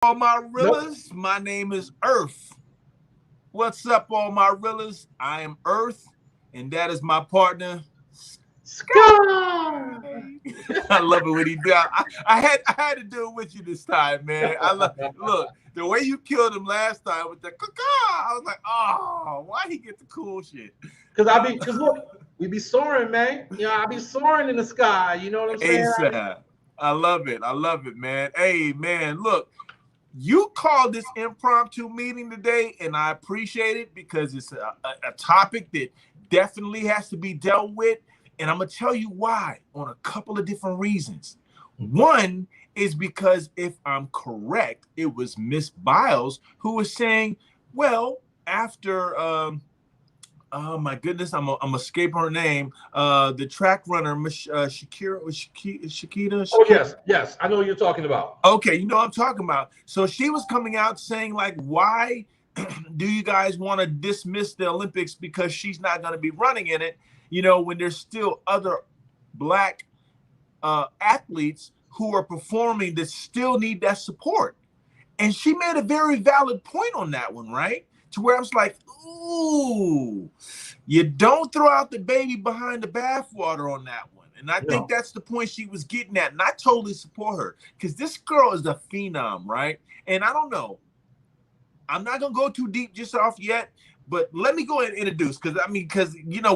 All my Nope. realers, my name is Earth. What's up, all my realers? I am Earth, and that is my partner, Sky. I love it when he do. I had to do it with you this time, man. Look the way you killed him last time with the caca. I was like, oh, why he get the cool shit? Uh, Cause look, we be soaring, man. I be soaring in the sky. You know what I'm saying? ASAP. I love it. I love it, man. Hey, man, look, you called this impromptu meeting today, and I appreciate it because it's a topic that definitely has to be dealt with. And I'm going to tell you why on a couple of different reasons. One is because, if I'm correct, it was Miss Biles who was saying, well, after oh my goodness, I'm escaping her name. The track runner, Oh Shakita. yes, yes. I know what you're talking about. Okay, you know what I'm talking about. So she was coming out saying, like, why do you guys want to dismiss the Olympics because she's not going to be running in it? When there's still other black athletes who are performing that still need that support. And she made a very valid point on that one, right? To where I was like, ooh, you don't throw out the baby behind the bathwater on that one. And I think No, that's the point she was getting at. And I totally support her because this girl is a phenom, right? And I don't know. I'm not going to go too deep just off yet, but let me go ahead and introduce because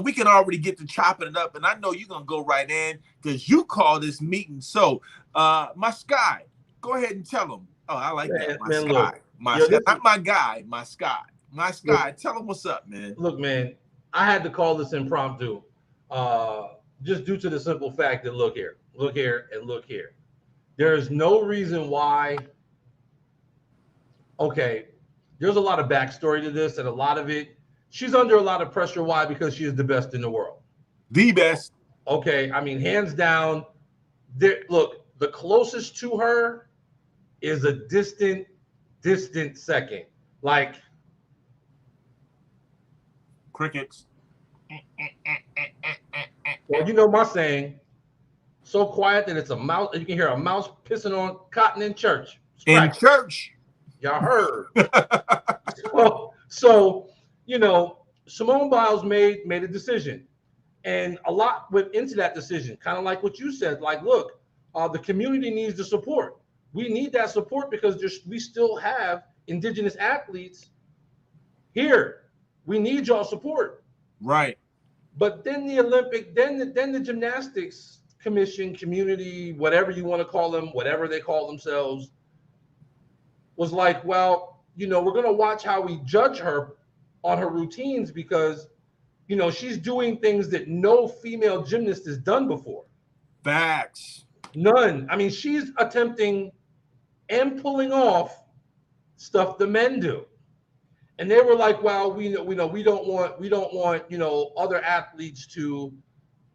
we can already get to chopping it up. And I know you're going to go right in because you call this meeting. So, my Sky, go ahead and tell them. Oh, I like that. My man. Sky. Look, My yo, Sky. this is Not my guy. My Sky. My look, Sky. Tell them what's up, man. look, man. I had to call this impromptu, uh, just due to the simple fact that look here, and look here. There is no reason why. Okay, there's a lot of backstory to this, and a lot of it. She's under a lot of pressure. Why? Because she is the best in the world. The best. Okay, I mean, hands down. Look, the closest to her is a distant second. Like, Crickets. well, you know my saying, so quiet that it's a mouse. You can hear a mouse pissing on cotton in church. It's In crack. church. Y'all heard. So, Simone Biles made a decision, and a lot went into that decision. Kind of like what you said. Like, look, the community needs the support. We need that support because we still have indigenous athletes here. We need y'all support. Right. But then the Olympic, then the gymnastics commission, community, whatever you want to call them, whatever they call themselves, was like, well, we're gonna watch how we judge her on her routines because, she's doing things that no female gymnast has done before. Facts. None. I mean, she's attempting and pulling off stuff the men do. And they were like, well, we don't want other athletes to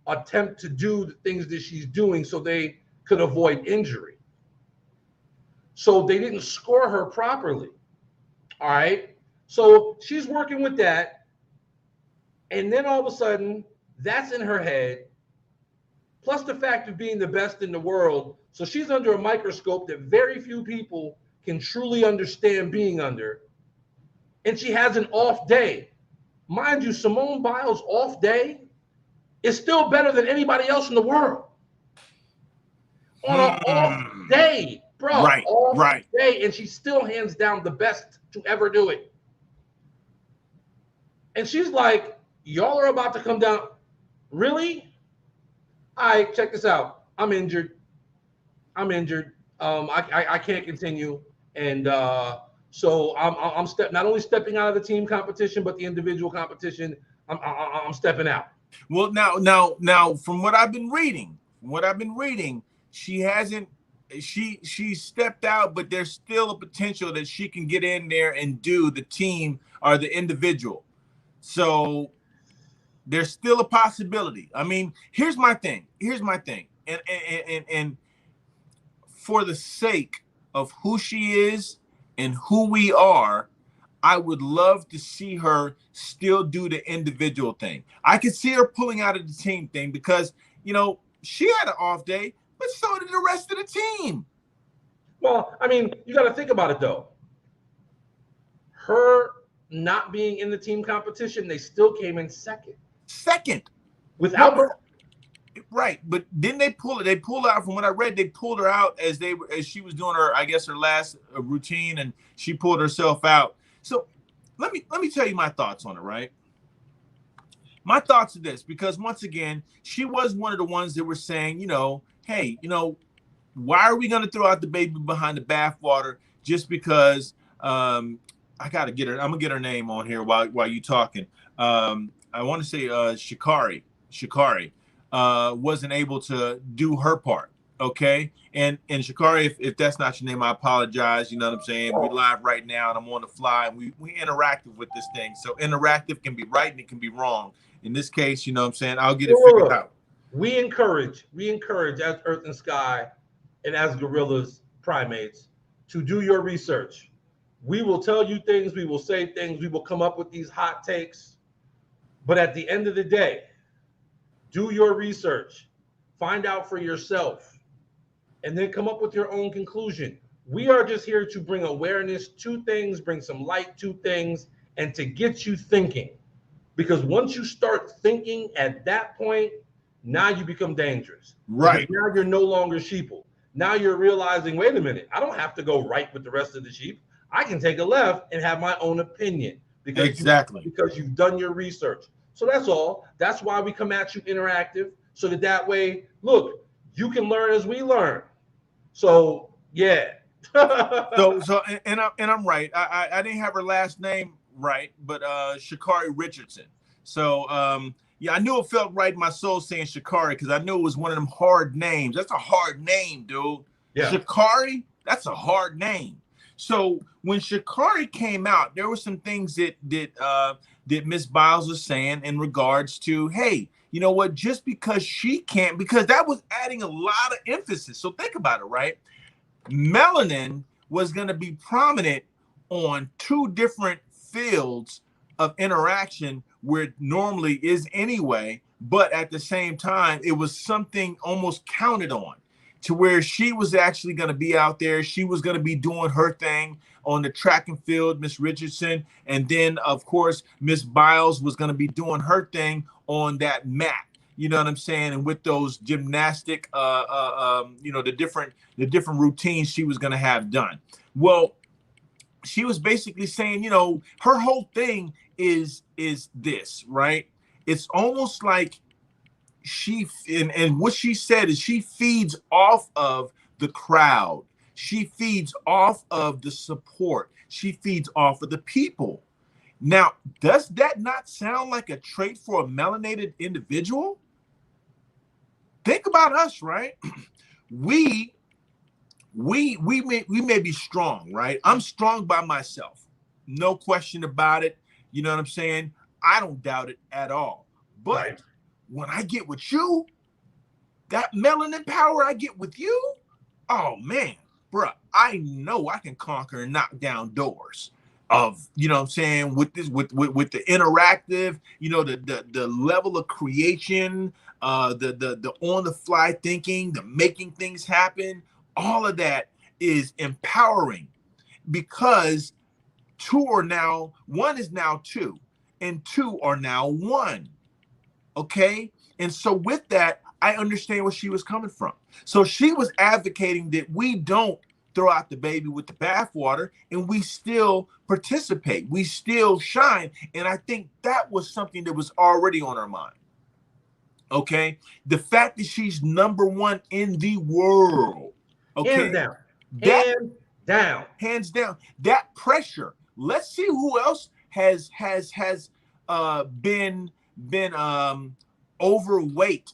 attempt to do the things that she's doing so they could avoid injury. So they didn't score her properly. All right. So she's working with that. And then all of a sudden, that's in her head, plus the fact of being the best in the world. So she's under a microscope that very few people can truly understand being under. And she has an off day. Mind you, Simone Biles' off day is still better than anybody else in the world. On an off Hmm. day, bro, Right. off Right. day, and she's still hands down the best to ever do it. And she's like, y'all are about to come down. Really? All right, check this out. I'm injured. I'm injured. I can't continue. And so not only stepping out of the team competition, but the individual competition. I'm stepping out. Well, now, from what I've been reading, she hasn't. She stepped out, but there's still a potential that she can get in there and do the team or the individual. So there's still a possibility. I mean, here's my thing. And for the sake of who she is and who we are, I would love to see her still do the individual thing. I could see her pulling out of the team thing because, she had an off day, but so did the rest of the team. Well, I mean, you got to think about it though. Her not being in the team competition, they still came in second Second. Well, without but her. right, but didn't they pull it? They pulled her out from what I read. They pulled her out as she was doing her, I guess, her last routine, and she pulled herself out. So let me tell you my thoughts on it. Right, my thoughts are this, because once again, she was one of the ones that were saying, hey, why are we going to throw out the baby behind the bathwater just because? I gotta get her. I'm gonna get her name on here while you talking. I want to say Shikari wasn't able to do her part. Okay, and Shikari, if that's not your name, I apologize. You know what I'm saying? We live right now, and I'm on the fly. And we interactive with this thing, so interactive can be right and it can be wrong. In this case, you know what I'm saying? I'll get it figured out. We encourage as Earth and Sky and as gorillas, primates, to do your research. We will tell you things, we will say things, we will come up with these hot takes. But at the end of the day, do your research, find out for yourself, and then come up with your own conclusion. We are just here to bring awareness to things, bring some light to things, and to get you thinking. Because once you start thinking at that point, now you become dangerous. Because Right. now you're no longer sheeple. Now you're realizing, wait a minute, I don't have to go right with the rest of the sheep. I can take a left and have my own opinion Exactly. because you've done your research. So that's all. That's why we come at you interactive, so that way, look, you can learn as we learn. So yeah. And I'm right. I didn't have her last name right, but Shakari Richardson. So yeah, I knew it felt right in my soul saying Shakari because I knew it was one of them hard names. That's a hard name, dude. Yeah. Shakari, that's a hard name. So when Shakari came out, there were some things that Miss Biles was saying in regards to, hey, you know what? Just because she can't, because that was adding a lot of emphasis. So think about it, right? Melanin was going to be prominent on two different fields of interaction where it normally is anyway, but at the same time, it was something almost counted on to where she was actually going to be out there. She was going to be doing her thing on the track and field, Miss Richardson. And then, of course, Miss Biles was going to be doing her thing on that mat. You know what I'm saying? And with those gymnastic, the different routines she was going to have done. Well, she was basically saying, her whole thing is this, right? It's almost like and what she said is she feeds off of the crowd. She feeds off of the support. She feeds off of the people. Now, does that not sound like a trait for a melanated individual? Think about us, right? We we may be strong, right? I'm strong by myself. No question about it. You know what I'm saying? I don't doubt it at all. But Right. when I get with you, that melanin power I get with you, oh man, bruh, I know I can conquer and knock down doors of, you know what I'm saying, with this, with the interactive, the level of creation, the on the fly thinking, the making things happen, all of that is empowering because one is now two, and two are now one. Okay. And so with that, I understand where she was coming from. So she was advocating that we don't throw out the baby with the bathwater and we still participate. We still shine. And I think that was something that was already on her mind. Okay. The fact that she's number one in the world. Hands Okay. down. That Hands down. hands down, that pressure. Let's see who else has been overweight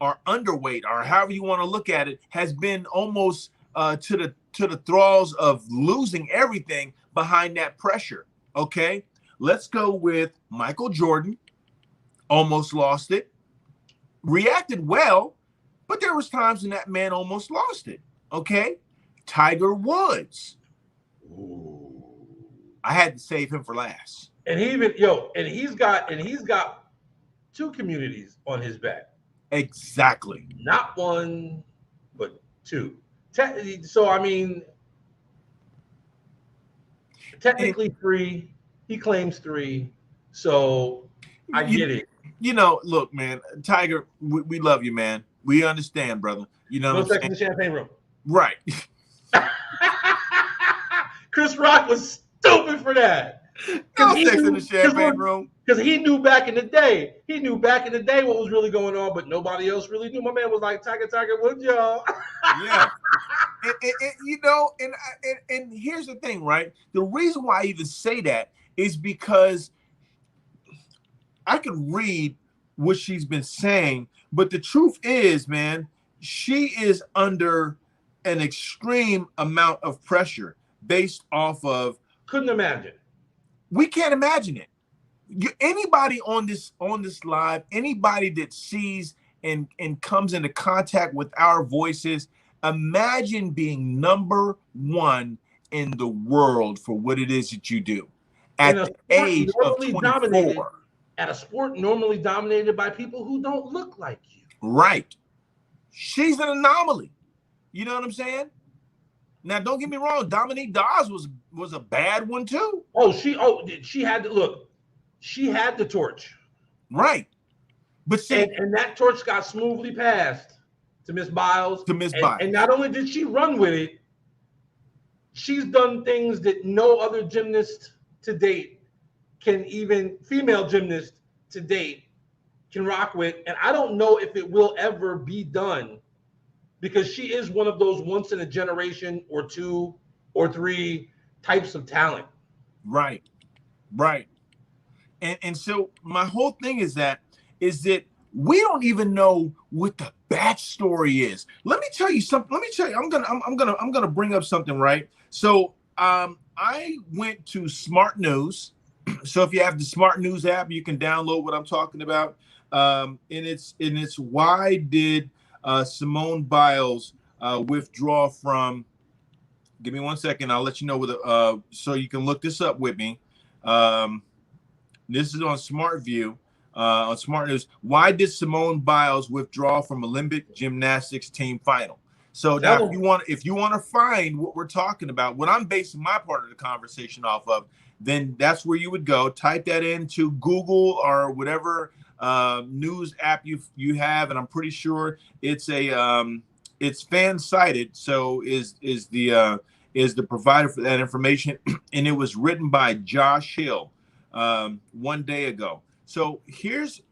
or underweight or however you want to look at it, has been almost to the thralls of losing everything behind that pressure. Okay, let's go with Michael Jordan. Almost lost it, reacted well, but there was times when that man almost lost it. Okay, Tiger Woods. Ooh. I had to save him for last. And he's got two communities on his back. Exactly. Not one, but two. So I mean, Technically 3. He claims 3. So I You, get it. look, man, Tiger, we love you, man. We understand, brother. You know what No I'm sex saying? in the champagne room. Right. Chris Rock was stupid for that. No Because he sex in the knew champagne room. because he knew back in the day. He knew back in the day what was really going on, but nobody else really knew. My man was like, Tiger, what y'all? Yeah. And here's the thing, right? The reason why I even say that is because I can read what she's been saying, but the truth is, man, she is under an extreme amount of pressure based off of. Couldn't imagine. We can't imagine it. Anybody on this live, anybody that sees and comes into contact with our voices, imagine being number one in the world for what it is that you do In at a the sport age of normally dominated 24. at a sport normally dominated by people who don't look like you. Right. She's an anomaly. You know what I'm saying? Now, don't get me wrong. Dominique Dawes was a bad one too. She had to look. She had the torch. Right. But see, and that torch got smoothly passed to Miss Biles. Biles. And not only did she run with it, she's done things that no other gymnast to date can, even female gymnast to date, can rock with. And I don't know if it will ever be done, because she is one of those once in a generation or 2 or 3 types of talent. Right. And so my whole thing is that we don't even know what the backstory is. Let me tell you something. I'm gonna bring up something, right? So I went to Smart News. So if you have the Smart News app, you can download what I'm talking about. And it's why did Simone Biles withdraw from? Give me 1 second. I'll let you know so you can look this up with me. This is on Smart View, on Smart News. Why did Simone Biles withdraw from Olympic gymnastics team final? So now, if you want to find what we're talking about, what I'm basing my part of the conversation off of, then that's where you would go. Type that into Google or whatever news app you have, and I'm pretty sure it's it's fan cited. So is the provider for that information, and it was written by Josh Hill 1 day ago. So here's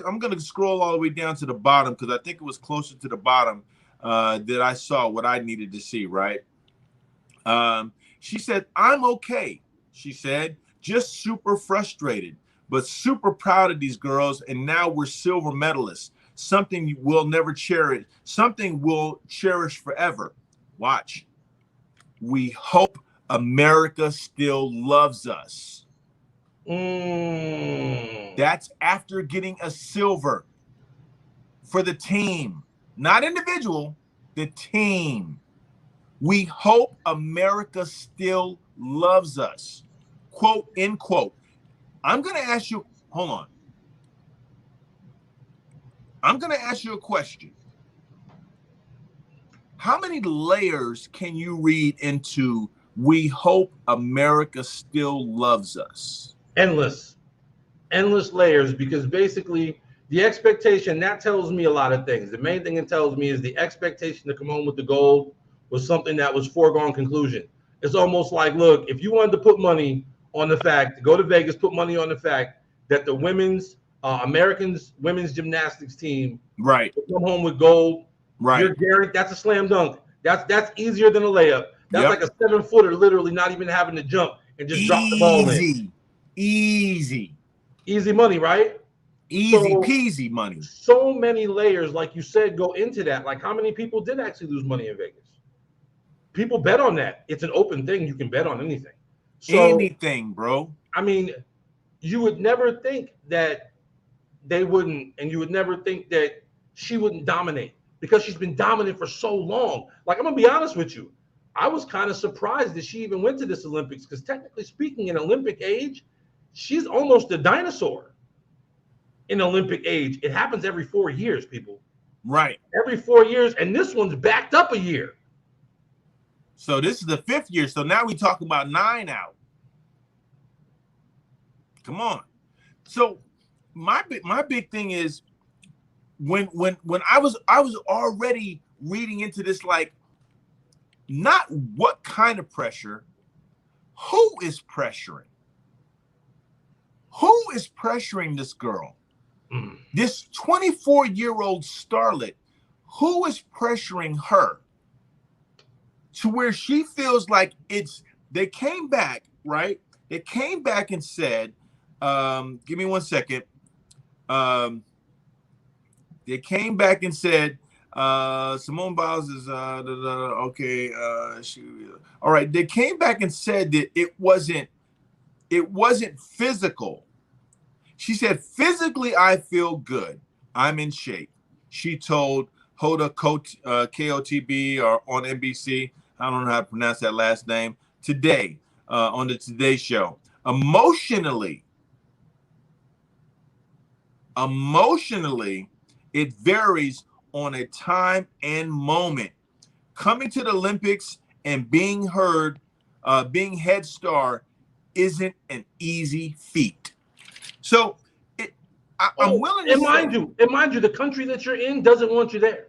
I'm going to scroll all the way down to the bottom, because I think it was closer to the bottom that I saw what I needed to see, right? She said, "I'm okay." She said, "Just super frustrated, but super proud of these girls, and now we're silver medalists. Something we'll never cherish. Something we'll cherish forever. Watch. We hope America still loves us." That's after getting a silver for the team, not individual, the team. We hope America still loves us. Quote, end quote. I'm going to ask you, hold on. I'm going to ask you a question. How many layers can you read into "we hope America still loves us"? Endless layers, because basically the expectation, that tells me a lot of things. The main thing it tells me is the expectation to come home with the gold was something that was foregone conclusion. It's almost like, look, if you wanted to put money on the fact, go to Vegas, put money on the fact that the women's Americans women's gymnastics team right will come home with gold, right, you're guaranteed. That's a slam dunk. That's easier than a layup. That's like a 7-footer literally not even having to jump and just drop the ball in. Easy money, right? Easy peasy money. So many layers, like you said, go into that. Like, how many people did actually lose money in Vegas? People bet on that. It's an open thing. You can bet on anything. So, anything, bro. I mean, you would never think that they wouldn't, and you would never think that she wouldn't dominate, because she's been dominant for so long. Like, I'm gonna be honest with you, I was kind of surprised that she even went to this Olympics, because technically speaking, in Olympic age, she's almost a dinosaur. In Olympic age, it happens every 4 years, people. Right. Every 4 years, and this one's backed up a year. So this is the 5th year. So now we talk about 9 out. Come on. So my big thing is when I was already reading into this, like, not what kind of pressure, who is pressuring? Who is pressuring this girl? This 24-year-old starlet, who is pressuring her to where she feels like they came back, right? They came back and said, give me 1 second. They came back and said, Simone Biles is okay. All right. They came back and said that it wasn't physical. She said, physically, I feel good. I'm in shape. She told Hoda KOTB or on NBC. I don't know how to pronounce that last name. Today, on the Today Show. Emotionally, it varies on a time and moment. Coming to the Olympics and being head star isn't an easy feat. So I'm willing to mind you, the country that you're in doesn't want you there.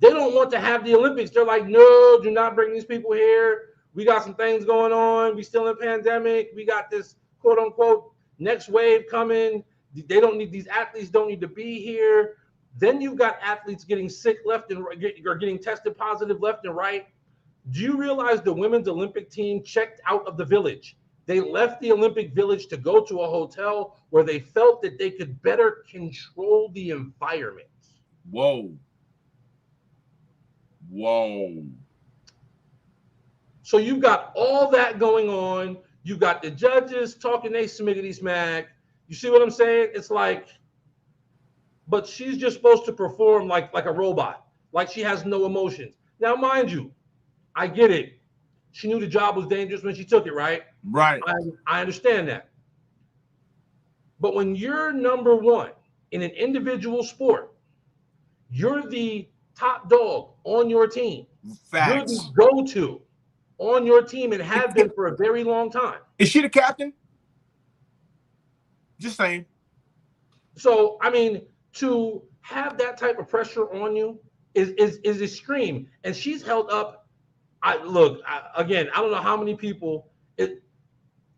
They don't want to have the Olympics. They're like, no, do not bring these people here. We got some things going on. We still in a pandemic. We got this quote unquote next wave coming. These athletes don't need to be here. Then you've got athletes getting sick left and right, or getting tested positive left and right. Do you realize the women's Olympic team checked out of the village? They left the Olympic Village to go to a hotel where they felt that they could better control the environment. Whoa. So you've got all that going on. You got the judges talking they smiggity smack. You see what I'm saying? It's like, but she's just supposed to perform like a robot, like she has no emotions. Now, mind you, I get it. She knew the job was dangerous when she took it, right? Right. I understand that. But when you're number one in an individual sport, you're the top dog on your team. Facts. You're the go-to on your team and have been for a very long time. Is she the captain? Just saying. So, I mean, to have that type of pressure on you is extreme. And she's held up. Again, I don't know how many people. It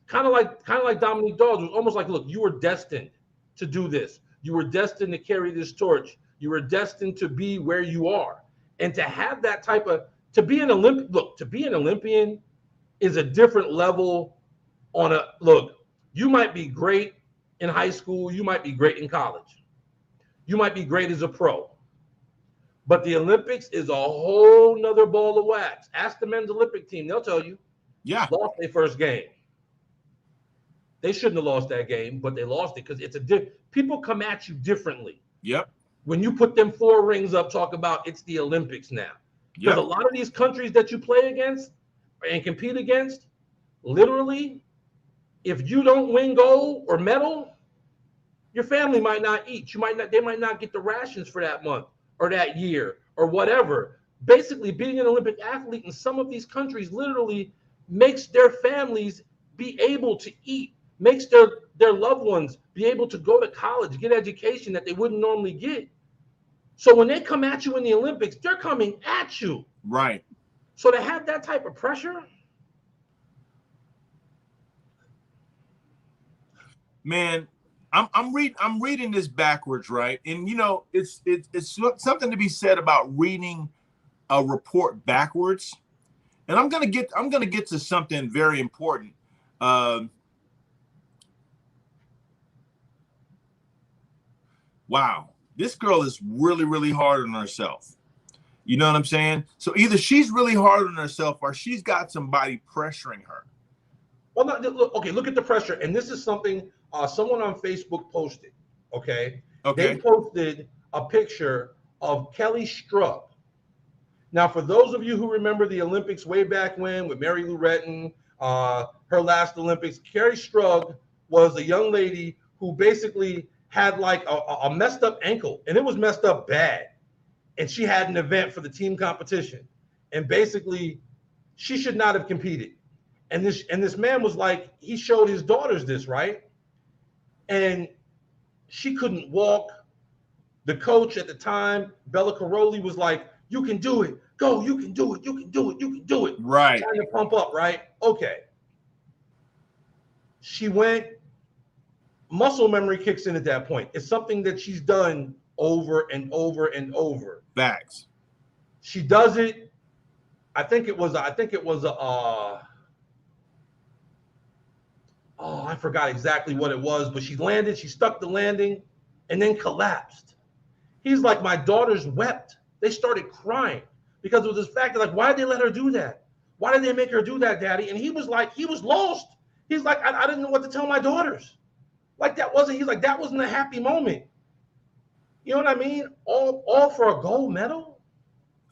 kind of like Dominique Dawes. It was almost like, look, you were destined to do this. You were destined to carry this torch. You were destined to be where you are, and to have that type of to be an Olympian is a different level. You might be great in high school. You might be great in college. You might be great as a pro. But the Olympics is a whole nother ball of wax. Ask the men's Olympic team. They'll tell you. Yeah. Lost their first game. They shouldn't have lost that game, but they lost it because people come at you differently. Yep. When you put them 4 rings up, talk about it's the Olympics now. Because a lot of these countries that you play against and compete against, literally, if you don't win gold or medal, your family might not eat. They might not get the rations for that month or that year or whatever. Basically, being an Olympic athlete in some of these countries literally makes their families be able to eat, makes their loved ones be able to go to college, get education that they wouldn't normally get. So when they come at you in the Olympics, they're coming at you. Right. So to have that type of pressure, man, I'm reading this backwards, right? And it's something to be said about reading a report backwards. And I'm gonna get to something very important. Wow, this girl is really, really hard on herself. You know what I'm saying? So either she's really hard on herself or she's got somebody pressuring her. Well, look at the pressure. And this is something someone on Facebook posted. Okay. They posted a picture of Kelly Strug. Now, for those of you who remember the Olympics way back when with Mary Lou Retton, her last Olympics, Kelly Strug was a young lady who basically had like a messed up ankle, and it was messed up bad. And she had an event for the team competition. And basically, she should not have competed. And this man was like, he showed his daughters this, right? and she couldn't walk. The coach at the time, Bella Caroli, was like, "You can do it. Go. You can do it. You can do it. You can do it." Right. Trying to pump up, right? Okay. She went. Muscle memory kicks in at that point. It's something that she's done over and over and over. Facts. She does it. I think it was a. I forgot exactly what it was, but she landed. She stuck the landing, and then collapsed. He's like, my daughters wept. They started crying because it was this fact that, like, why did they let her do that? Why did they make her do that, Daddy? And he was like, he was lost. He's like, I didn't know what to tell my daughters. Like that wasn't. He's like, that wasn't a happy moment. You know what I mean? All for a gold medal.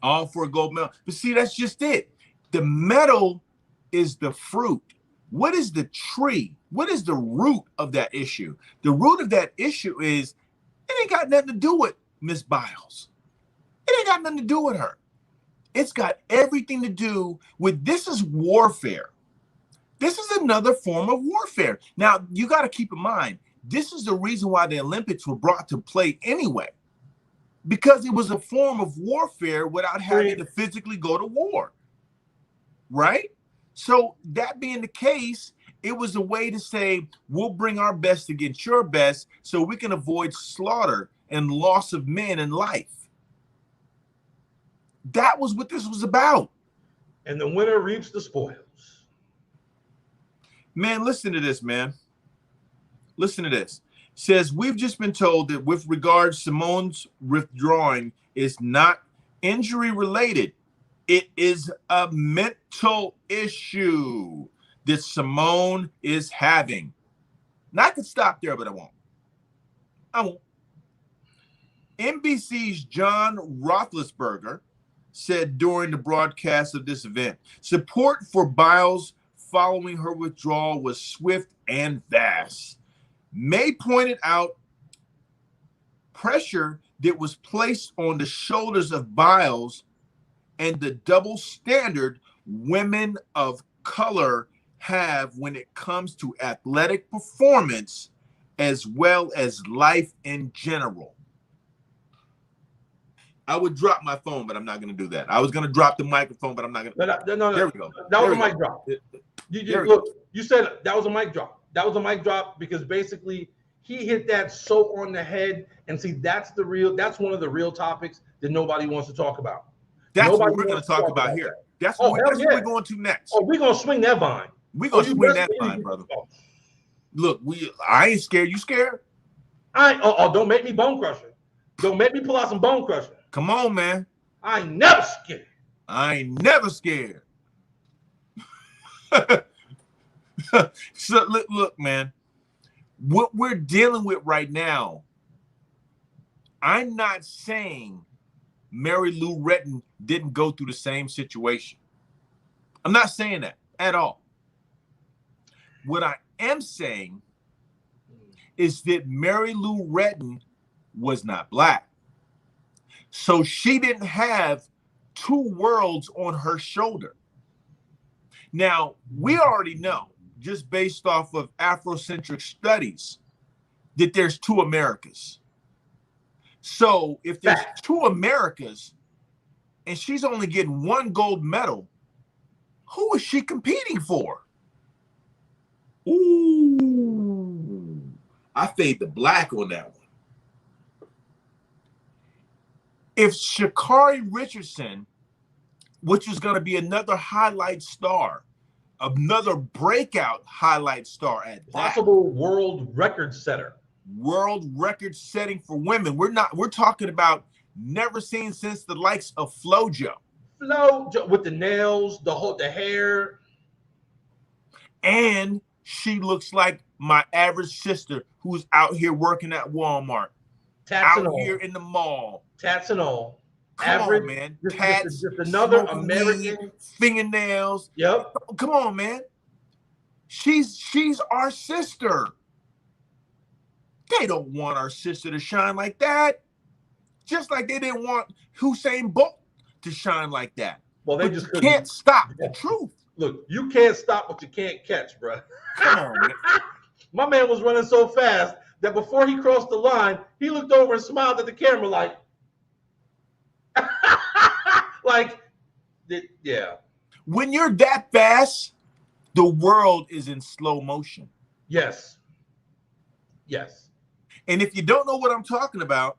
All for a gold medal. But see, that's just it. The medal is the fruit. What is the tree? What is the root of that issue? The root of that issue is it ain't got nothing to do with Miss Biles. It ain't got nothing to do with her. It's got everything to do with, this is warfare. This is another form of warfare. Now, you got to keep in mind, this is the reason why the Olympics were brought to play anyway, because it was a form of warfare without having to physically go to war, right? So that being the case, it was a way to say, we'll bring our best against your best so we can avoid slaughter and loss of men and life. That was what this was about. And the winner reaps the spoils. Man, listen to this, man. Listen to this. Says, we've just been told that with regards Simone's withdrawing is not injury related. It is a mental issue that Simone is having. Now, I could stop there, but I won't. I won't. NBC's John Roethlisberger said during the broadcast of this event, support for Biles following her withdrawal was swift and vast. May pointed out pressure that was placed on the shoulders of Biles and the double standard women of color have when it comes to athletic performance as well as life in general. I would drop my phone, but I'm not going to do that. I was going to drop the microphone, but I'm not going to. No. There we go. That was a mic drop. You said that was a mic drop. That was a mic drop because basically he hit that so on the head. And see, that's one of the real topics that nobody wants to talk about. That's what we're going to talk about here. That's what we're going to next. Oh, we're going to swing that vine. We're going to swing that vine, brother. Look, I ain't scared. You scared? Don't make me bone crusher. Don't make me pull out some bone crusher. Come on, man. I ain't never scared. I ain't never scared. So look, man. What we're dealing with right now, I'm not saying Mary Lou Retton didn't go through the same situation. I'm not saying that at all. What I am saying is that Mary Lou Retton was not black. So she didn't have two worlds on her shoulder. Now, we already know, just based off of Afrocentric studies, that there's two Americas. So if there's two Americas and she's only getting one gold medal, who is she competing for? Ooh, I fade the black on that one. If Sha'Carri Richardson, which is going to be another highlight star, another breakout highlight star at that. Possible world record setter. World record setting for women. We're talking about never seen since the likes of FloJo. FloJo with the nails, the hair. And she looks like my average sister who's out here working at Walmart. Tats out here in the mall. Tats and all. Come average, on, man. Tats, just another American. Weed, fingernails. Yep. Come on, man. She's our sister. They don't want our sister to shine like that. Just like they didn't want Usain Bolt to shine like that. Well, they just can't stop the truth. Look, you can't stop what you can't catch, bro. Come on, man. My man was running so fast. that before he crossed the line, he looked over and smiled at the camera like, like, yeah. When you're that fast, the world is in slow motion. Yes. Yes. And if you don't know what I'm talking about,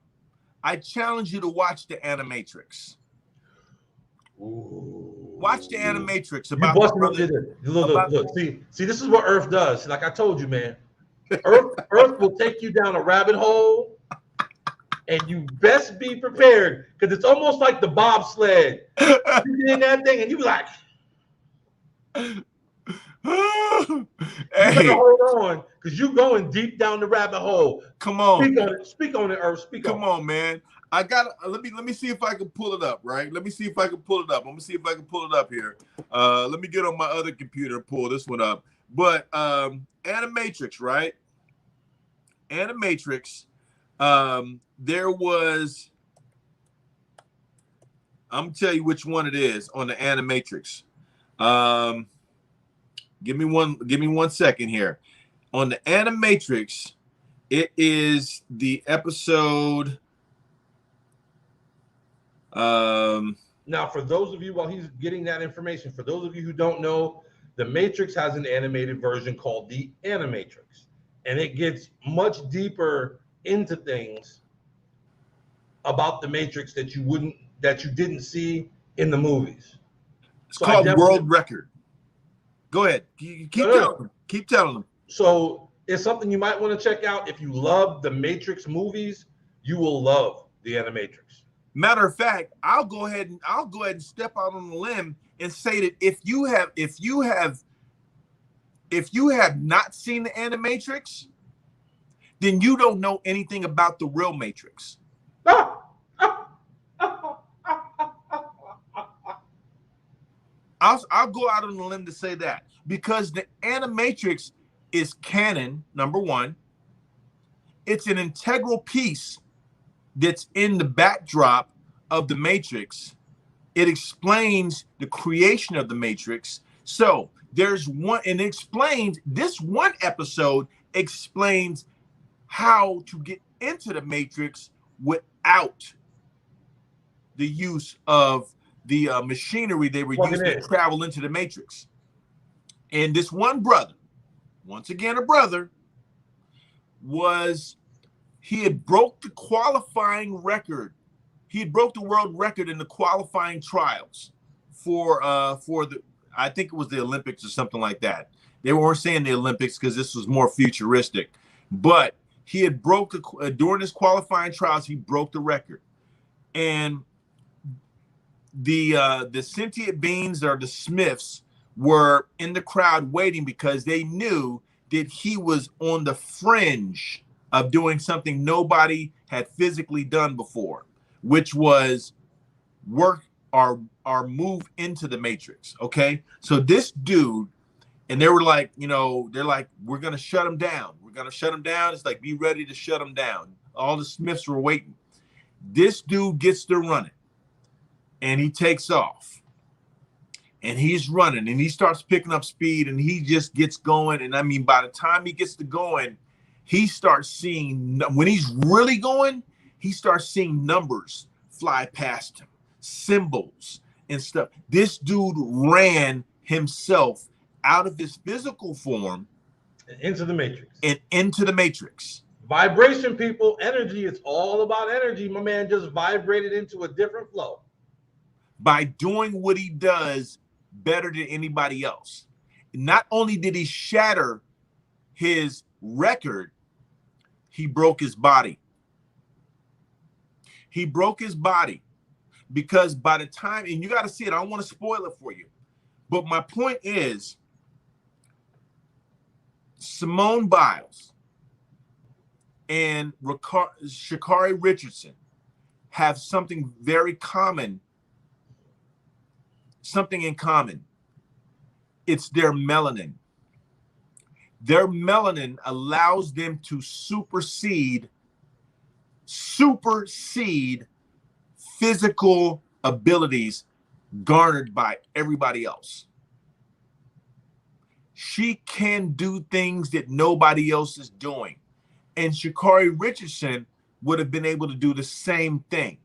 I challenge you to watch the Animatrix. Ooh. Watch the Animatrix You about the busting brother. Look. See, this is what Earth does. Like I told you, man. Earth will take you down a rabbit hole, and you best be prepared because it's almost like the bobsled. You get in that thing, and you be like, you better Hey, hold on because you going deep down the rabbit hole. come on. Speak on it, Earth. Speak on it. Come on, man. I got let me see if I can pull it up, right? Let me see if I can pull it up. I'm gonna see if I can pull it up here. Let me get on my other computer and pull this one up. But Animatrix, right? Animatrix. There was, I'm gonna tell you which one it is on the Animatrix. Give me one second here. On the Animatrix, it is the episode. Now, for those of you, while he's getting that information, for those of you who don't know, the Matrix has an animated version called the Animatrix, and it gets much deeper into things about the Matrix that you didn't see in the movies. It's called World Record. Go ahead. Keep telling them. Keep telling them. So it's something you might want to check out. If you love the Matrix movies, you will love the Animatrix. Matter of fact, I'll go ahead and step out on the limb and say that if you have not seen the Animatrix, then you don't know anything about the real Matrix. I'll go out on the limb to say that because the Animatrix is canon, number one. It's an integral piece that's in the backdrop of the Matrix. It explains the creation of the Matrix. So there's one, and it explains, this one episode explains how to get into the Matrix without the use of the machinery they were using to travel into the Matrix. And this one brother, once again a brother, he had broke the qualifying record. He had broke the world record in the qualifying trials for the, I think it was the Olympics or something like that. They weren't saying the Olympics because this was more futuristic, but he had broke during his qualifying trials, he broke the record. And the sentient beings or the Smiths were in the crowd waiting because they knew that he was on the fringe of doing something nobody had physically done before, which was work or move into the Matrix. Okay, so this dude, and they were like, they're like, we're gonna shut him down. We're gonna shut him down. It's like, be ready to shut him down. All the Smiths were waiting. This dude gets to running, and he takes off, and he's running, and he starts picking up speed, and he just gets going. And I mean, by the time he gets to going, he starts seeing, when he's really going, he starts seeing numbers fly past him, symbols and stuff. This dude ran himself out of his physical form into the Matrix. And into the Matrix. Vibration, people, energy. It's all about energy. My man just vibrated into a different flow. By doing what he does better than anybody else. Not only did he shatter his record, he broke his body. He broke his body because by the time, and you got to see it, I don't want to spoil it for you, but my point is, Simone Biles and Sha'Carri Richardson have something very common, something in common. It's their melanin. Their melanin allows them to supersede physical abilities garnered by everybody else. She can do things that nobody else is doing. and Sha'Carri Richardson would have been able to do the same thing.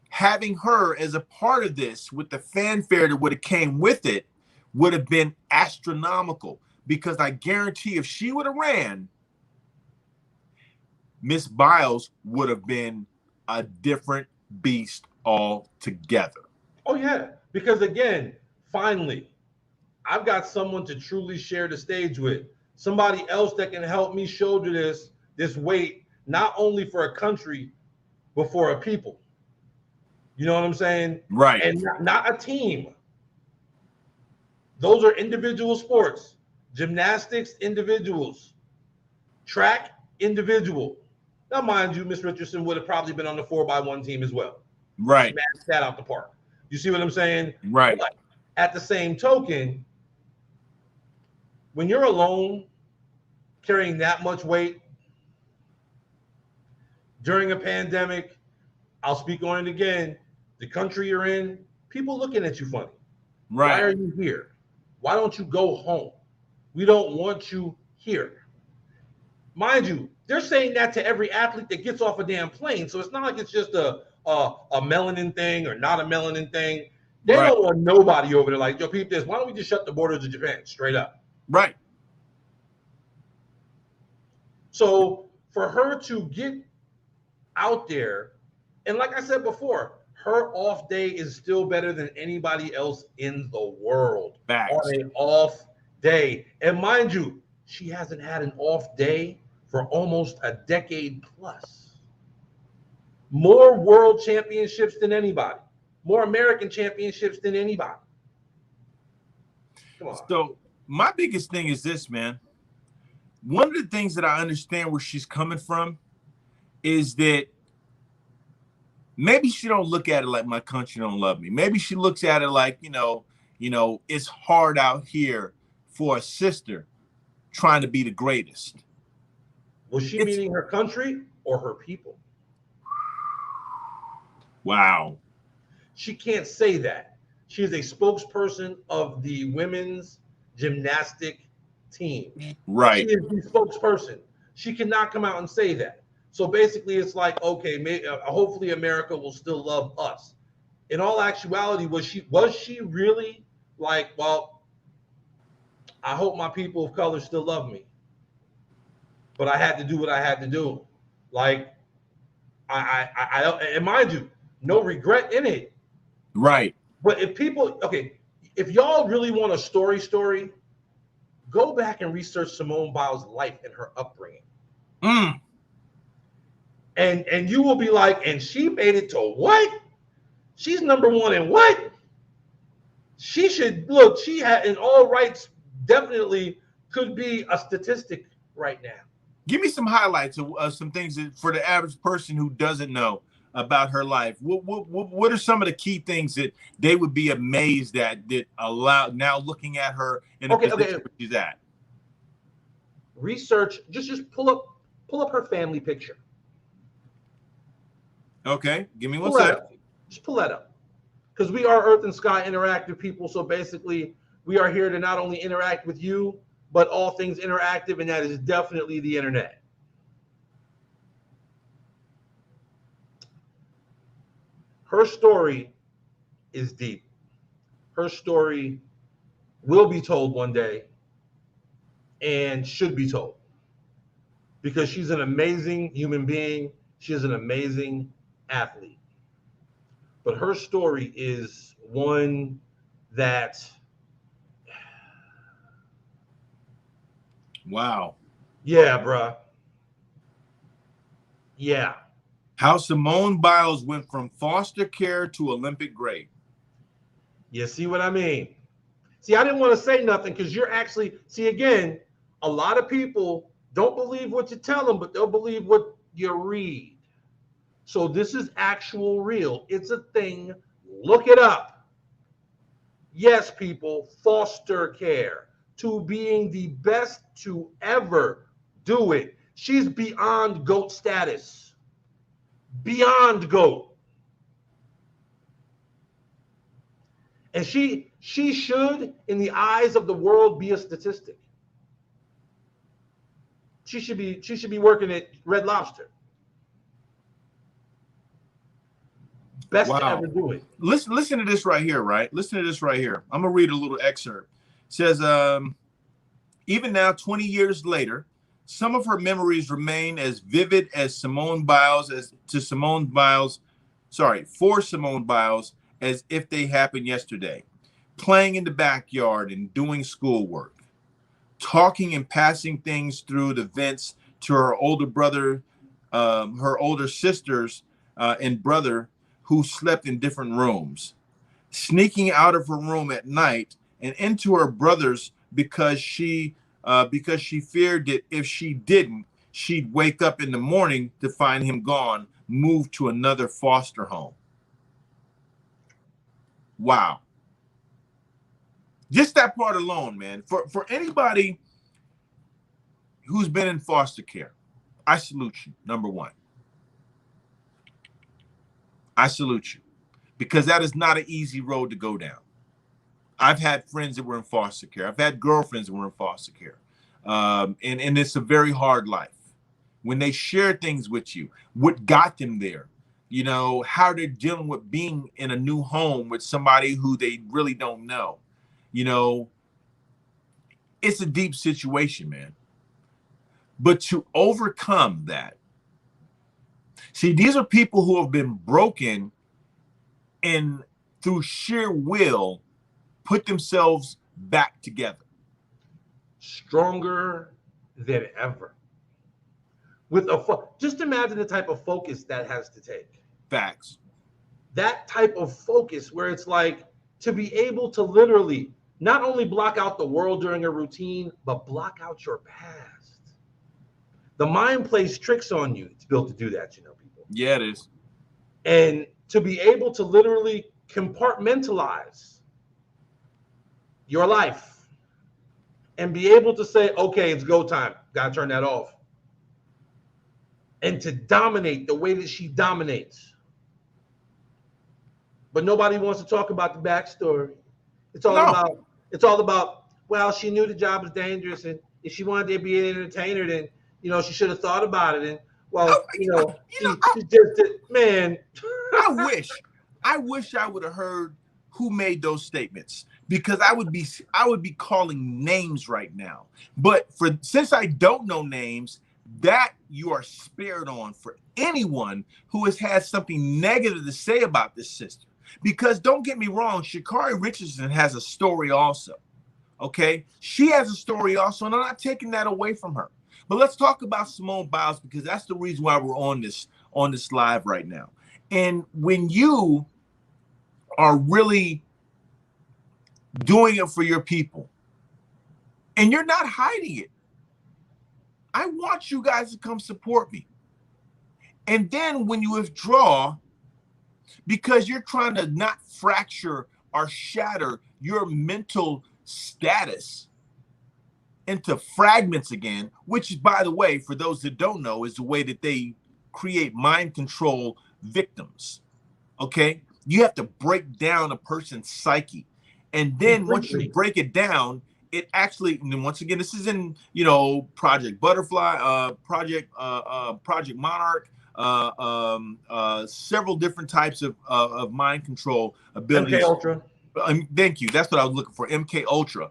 Having her as a part of this with the fanfare that would have came with it would have been astronomical, because I guarantee if she would have ran, Miss Biles would have been a different beast altogether. Oh yeah, because again, finally, I've got someone to truly share the stage with. Somebody else that can help me shoulder this weight, not only for a country, but for a people. You know what I'm saying? Right. And not a team. Those are individual sports. Gymnastics, individuals. Track, individual. Now, mind you, Miss Richardson would have probably been on the 4x1 team as well. Right. Smash that out the park. You see what I'm saying? Right. But at the same token, when you're alone carrying that much weight during a pandemic, I'll speak on it again. The country you're in, people looking at you funny. Right. Why are you here? Why don't you go home? We don't want you here. Mind you, they're saying that to every athlete that gets off a damn plane. So it's not like it's just a melanin thing or not a melanin thing. They don't want nobody over there like, yo, peep this. Why don't we just shut the borders of Japan straight up? Right. So for her to get out there, and like I said before, her off day is still better than anybody else in the world. Facts. On an off day. And mind you, she hasn't had an off day for almost a decade plus. More world championships than anybody. More American championships than anybody. Come on. So my biggest thing is this, man. One of the things that I understand where she's coming from is that maybe she don't look at it like my country don't love me. Maybe she looks at it like, it's hard out here for a sister trying to be the greatest. Was she meaning her country or her people? Wow. She can't say that. She is a spokesperson of the women's gymnastic team. Right. She is the spokesperson. She cannot come out and say that. So basically, it's like, okay, hopefully America will still love us. In all actuality, was she really like, well, I hope my people of color still love me, but I had to do what I had to do. Like, I don't, and mind you, no regret in it. Right. But if y'all really want a story, go back and research Simone Biles' life and her upbringing. And you will be like, and she made it to what? She's number one in what? She should look. She had in all rights definitely could be a statistic right now. Give me some highlights of some things for the average person who doesn't know about her life. What are some of the key things that they would be amazed at that allow now looking at her in a position where she's at? Research. Just pull up her family picture. Okay, give me one second. Just pull that up. Because we are Earth and Sky interactive people. So basically, we are here to not only interact with you, but all things interactive, and that is definitely the internet. Her story is deep. Her story will be told one day and should be told. Because she's an amazing human being. She is an amazing athlete. But her story is one that... Wow. Yeah, bruh. Yeah. How Simone Biles went from foster care to Olympic grade. You see what I mean? See, I didn't want to say nothing because you're actually... See, again, a lot of people don't believe what you tell them, but they'll believe what you read. So this is actual real. It's a thing. Look it up. Yes, people, foster care to being the best to ever do it. She's beyond GOAT status. Beyond GOAT. And she should, in the eyes of the world, be a statistic. She should be working at Red Lobster. Best to Wow. ever do it. Listen to this right here, right? Listen to this right here. I'm gonna read a little excerpt. It says, even now, 20 years later, some of her memories remain as vivid as for Simone Biles, as if they happened yesterday. Playing in the backyard and doing schoolwork, talking and passing things through the vents to her older brother, her older sisters, and brother who slept in different rooms, sneaking out of her room at night and into her brother's because she feared that if she didn't, she'd wake up in the morning to find him gone, moved to another foster home. Wow. Just that part alone, man. For anybody who's been in foster care, I salute you, number one. I salute you, because that is not an easy road to go down. I've had friends that were in foster care. I've had girlfriends that were in foster care. And it's a very hard life. When they share things with you, what got them there, you know, how they're dealing with being in a new home with somebody who they really don't know, you know, it's a deep situation, man. But to overcome that, see, these are people who have been broken and through sheer will put themselves back together. Stronger than ever. With just imagine the type of focus that has to take. Facts. That type of focus where it's like to be able to literally not only block out the world during a routine, but block out your past. The mind plays tricks on you. It's built to do that, you know, people. Yeah, it is. And to be able to literally compartmentalize your life and be able to say, okay, it's go time. Gotta turn that off. And to dominate the way that she dominates. But nobody wants to talk about the backstory. It's all about, well, she knew the job was dangerous, and if she wanted to be an entertainer, then, you know, she should have thought about it. And, well, she just did, man. I wish I would have heard who made those statements, because I would be calling names right now. But since I don't know names, that you are spared on for anyone who has had something negative to say about this sister. Because don't get me wrong, Sha'Carri Richardson has a story also. Okay, she has a story also, and I'm not taking that away from her. But let's talk about Simone Biles, because that's the reason why we're on this live right now. And when you are really doing it for your people, and you're not hiding it, I want you guys to come support me. And then when you withdraw, because you're trying to not fracture or shatter your mental status into fragments again, which, by the way, for those that don't know, is the way that they create mind control victims. Okay? You have to break down a person's psyche. And then once you break it down, it actually, and once again, this is in, you know, Project Butterfly, Project Monarch, several different types of mind control abilities. MK Ultra. Thank you. That's what I was looking for. MK Ultra.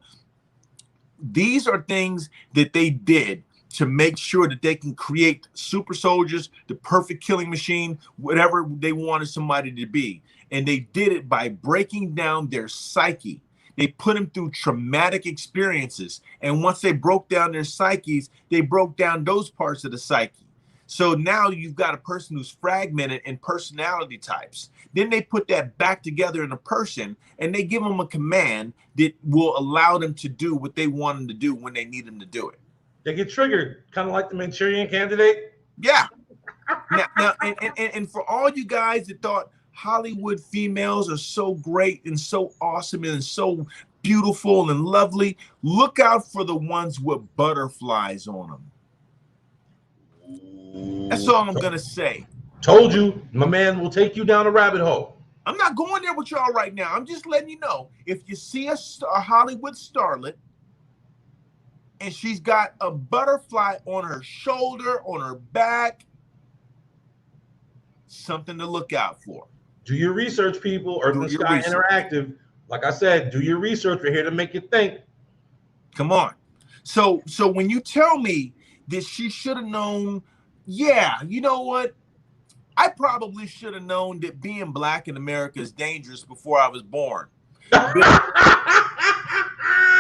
These are things that they did to make sure that they can create super soldiers, the perfect killing machine, whatever they wanted somebody to be. And they did it by breaking down their psyche. They put them through traumatic experiences. And once they broke down their psyches, they broke down those parts of the psyche. So now you've got a person who's fragmented in personality types. Then they put that back together in a person, and they give them a command that will allow them to do what they want them to do when they need them to do it. They get triggered, kind of like the Manchurian Candidate. Yeah. Now, and for all you guys that thought Hollywood females are so great and so awesome and so beautiful and lovely, look out for the ones with butterflies on them. That's all I'm gonna say. Told you, my man will take you down a rabbit hole. I'm not going there with y'all right now. I'm just letting you know, if you see a Hollywood starlet and she's got a butterfly on her shoulder, on her back. Something to look out for. Do your research, people. Earth Do and your Sky research. Interactive. Like I said, do your research. We're here to make you think. Come on. So when you tell me that she should have known, yeah, you know what? I probably should have known that being black in America is dangerous before I was born.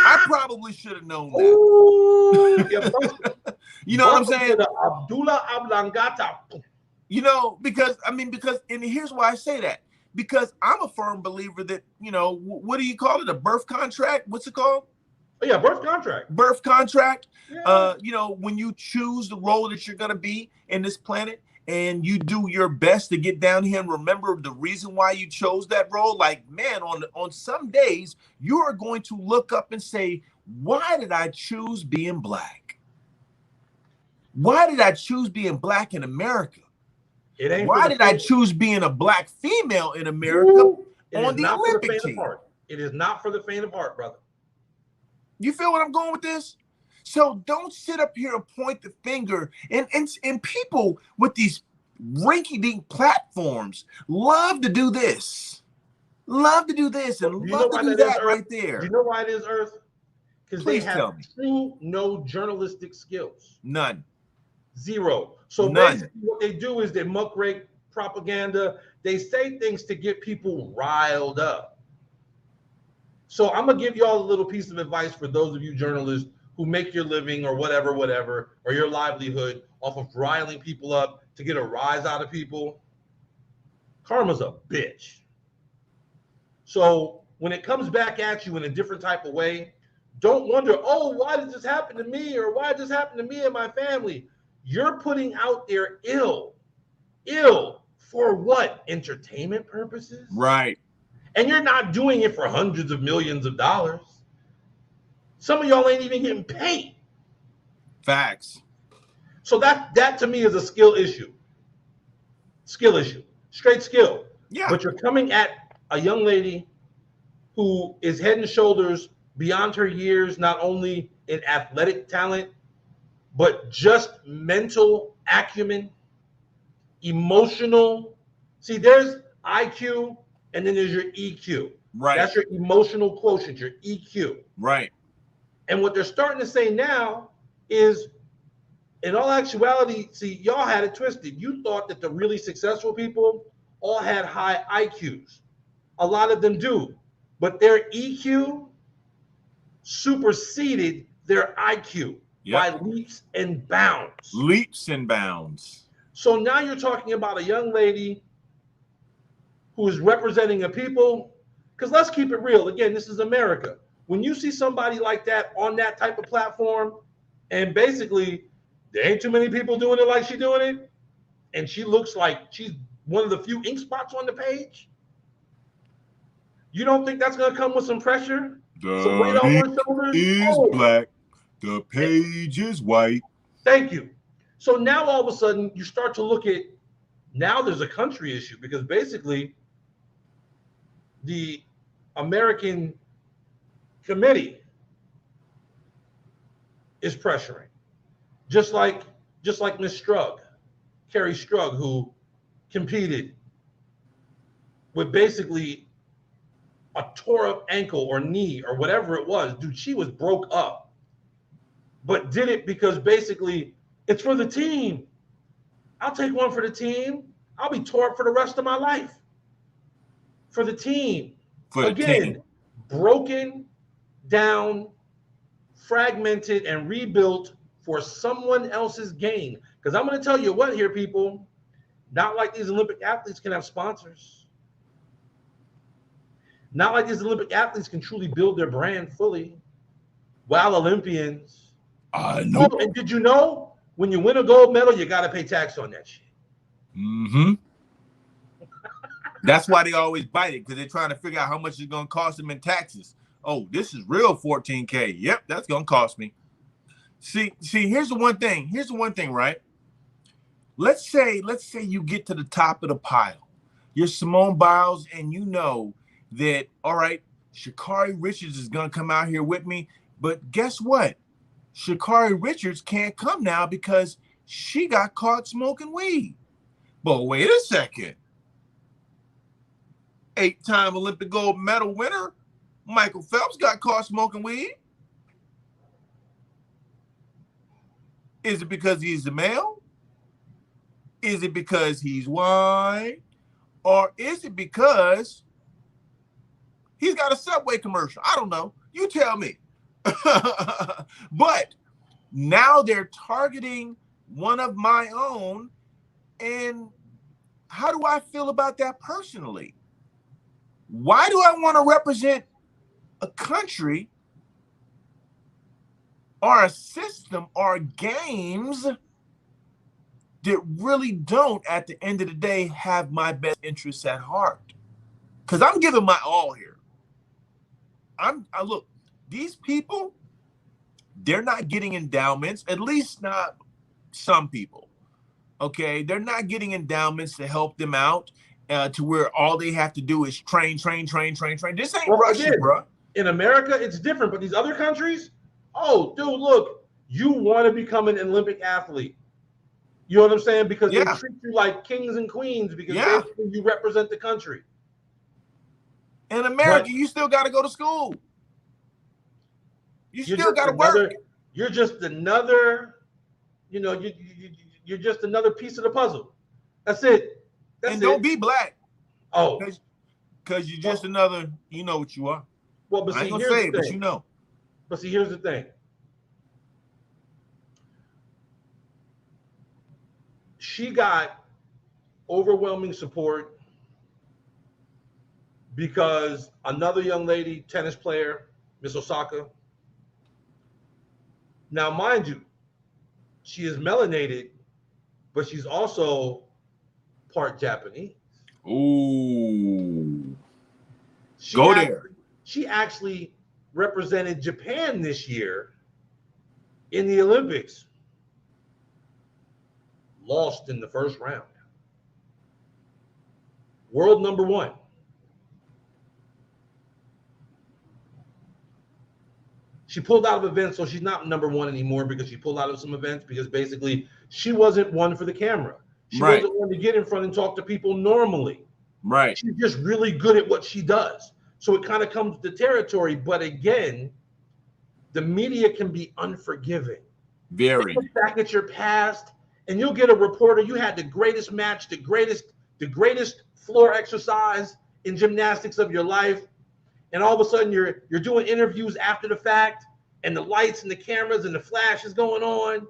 I probably should have known that. Ooh, you know what I'm saying? Abdullah Ablangata. You know, because and here's why I say that. Because I'm a firm believer that, you know, what do you call it? A birth contract? What's it called? Oh, yeah, birth contract. Birth contract. Yeah. You know, when you choose the role that you're going to be in this planet and you do your best to get down here and remember the reason why you chose that role, like, man, on some days, you are going to look up and say, why did I choose being black? Why did I choose being black in America? Why did I choose being a black female in America on the Olympic team? It is not for the faint of heart, brother. You feel what I'm going with this? So don't sit up here and point the finger. And people with these rinky-dink platforms love to do this. Love to do this and love to do that right there. Do you know why it is, Earth? Because they have no journalistic skills. None. Zero. So basically what they do is they muckrake propaganda. They say things to get people riled up. So I'm going to give y'all a little piece of advice for those of you journalists who make your living or whatever, or your livelihood off of riling people up to get a rise out of people. Karma's a bitch. So when it comes back at you in a different type of way, don't wonder, oh, why did this happen to me? Or why did this happen to me and my family? You're putting out there ill for what? Entertainment purposes? Right. And you're not doing it for hundreds of millions of dollars. Some of y'all ain't even getting paid. Facts. So that to me is a skill issue. Skill issue. Straight skill. Yeah. But you're coming at a young lady who is head and shoulders beyond her years, not only in athletic talent, but just mental acumen, emotional. See, there's IQ and then there's your EQ. Right. That's your emotional quotient, your EQ. Right. And what they're starting to say now is, in all actuality, see, y'all had it twisted. You thought that the really successful people all had high IQs. A lot of them do. But their EQ superseded their IQ. By leaps and bounds. Leaps and bounds. So now you're talking about a young lady who is representing a people, because let's keep it real. Again, this is America. When you see somebody like that on that type of platform, and basically there ain't too many people doing it like she's doing it, and she looks like she's one of the few ink spots on the page, you don't think that's going to come with some pressure? Some weight on her shoulders? Is black. The page is white. Thank you. So now all of a sudden you start to look at, now there's a country issue, because basically the American committee is pressuring. Just like Miss Strug, Carrie Strug, who competed with basically a tore up ankle or knee or whatever it was. Dude, she was broke up. But did it because basically it's for the team. I'll take one for the team. I'll be tore up for the rest of my life. For the team. Again, broken down, fragmented, and rebuilt for someone else's gain. Because I'm going to tell you what here, people. Not like these Olympic athletes can have sponsors. Not like these Olympic athletes can truly build their brand fully. While Olympians. No. And did you know when you win a gold medal, you got to pay tax on that shit? Mm-hmm. That's why they always bite it, because they're trying to figure out how much it's going to cost them in taxes. Oh, this is real $14K. Yep, that's going to cost me. See, here's the one thing. Here's the one thing, right? Let's say you get to the top of the pile. You're Simone Biles, and you know that, all right, Sha'Carri Richards is going to come out here with me, but guess what? Sha'Carri Richards can't come now because she got caught smoking weed. But wait a second. 8-time Olympic gold medal winner Michael Phelps got caught smoking weed. Is it because he's a male? Is it because he's white? Or is it because he's got a Subway commercial? I don't know. You tell me. But now they're targeting one of my own. And how do I feel about that personally? Why do I want to represent a country or a system or games that really don't, at the end of the day, have my best interests at heart? Because I'm giving my all here. I look, these people, they're not getting endowments, at least not some people. Okay, they're not getting endowments to help them out to where all they have to do is train. This ain't Russia, bro. In America, it's different, but these other countries, oh, dude, look, you want to become an Olympic athlete. You know what I'm saying? Because they treat you like kings and queens because basically you represent the country. In America, you still got to go to school. You still got to work. You're just another, you're just another piece of the puzzle. That's it. And don't be black. Oh. Because you're just another, you know what you are. Well, but I see, ain't gonna say it, but you know. But see, here's the thing. She got overwhelming support because another young lady, tennis player, Miss Osaka. Now, mind you, she is melanated, but she's also part Japanese. Ooh. There. She actually represented Japan this year in the Olympics. Lost in the first round. World number 1. She pulled out of events, so she's not number 1 anymore because she pulled out of some events because basically she wasn't one for the camera. She wasn't one to get in front and talk to people normally. Right. She's just really good at what she does. So it kind of comes to territory. But again, the media can be unforgiving. Very. They look back at your past, and you'll get a reporter. You had the greatest match, the greatest floor exercise in gymnastics of your life, and all of a sudden you're doing interviews after the fact, and the lights and the cameras and the flash is going on,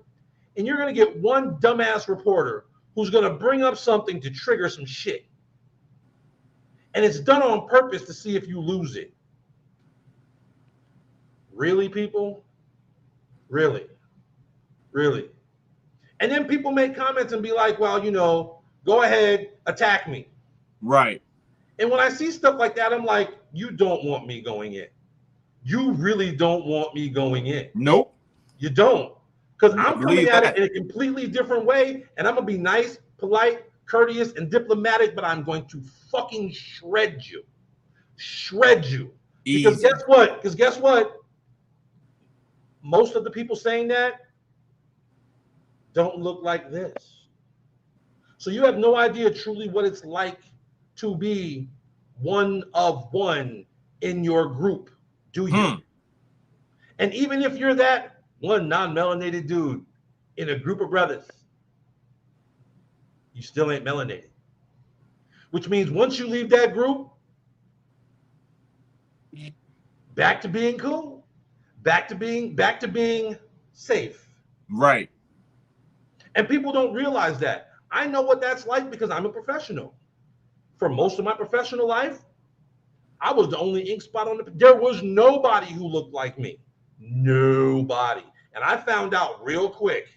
and you're going to get one dumbass reporter who's going to bring up something to trigger some shit. And it's done on purpose to see if you lose it. Really, people? Really? Really? And then people make comments and be like, well, go ahead, attack me. Right. And when I see stuff like that, I'm like, you don't want me going in. You really don't want me going in. Nope. You don't. Because I'm coming at it in a completely different way, and I'm going to be nice, polite, courteous, and diplomatic, but I'm going to fucking shred you. Shred you. Easy. Because guess what? Most of the people saying that don't look like this. So you have no idea truly what it's like to be one of one in your group, do you? And even if you're that one non-melanated dude in a group of brothers, you still ain't melanated. Which means once you leave that group, back to being cool, back to being safe. Right. And people don't realize that. I know what that's like because I'm a professional. For most of my professional life, I was the only ink spot on there was nobody who looked like me. Nobody. And I found out real quick,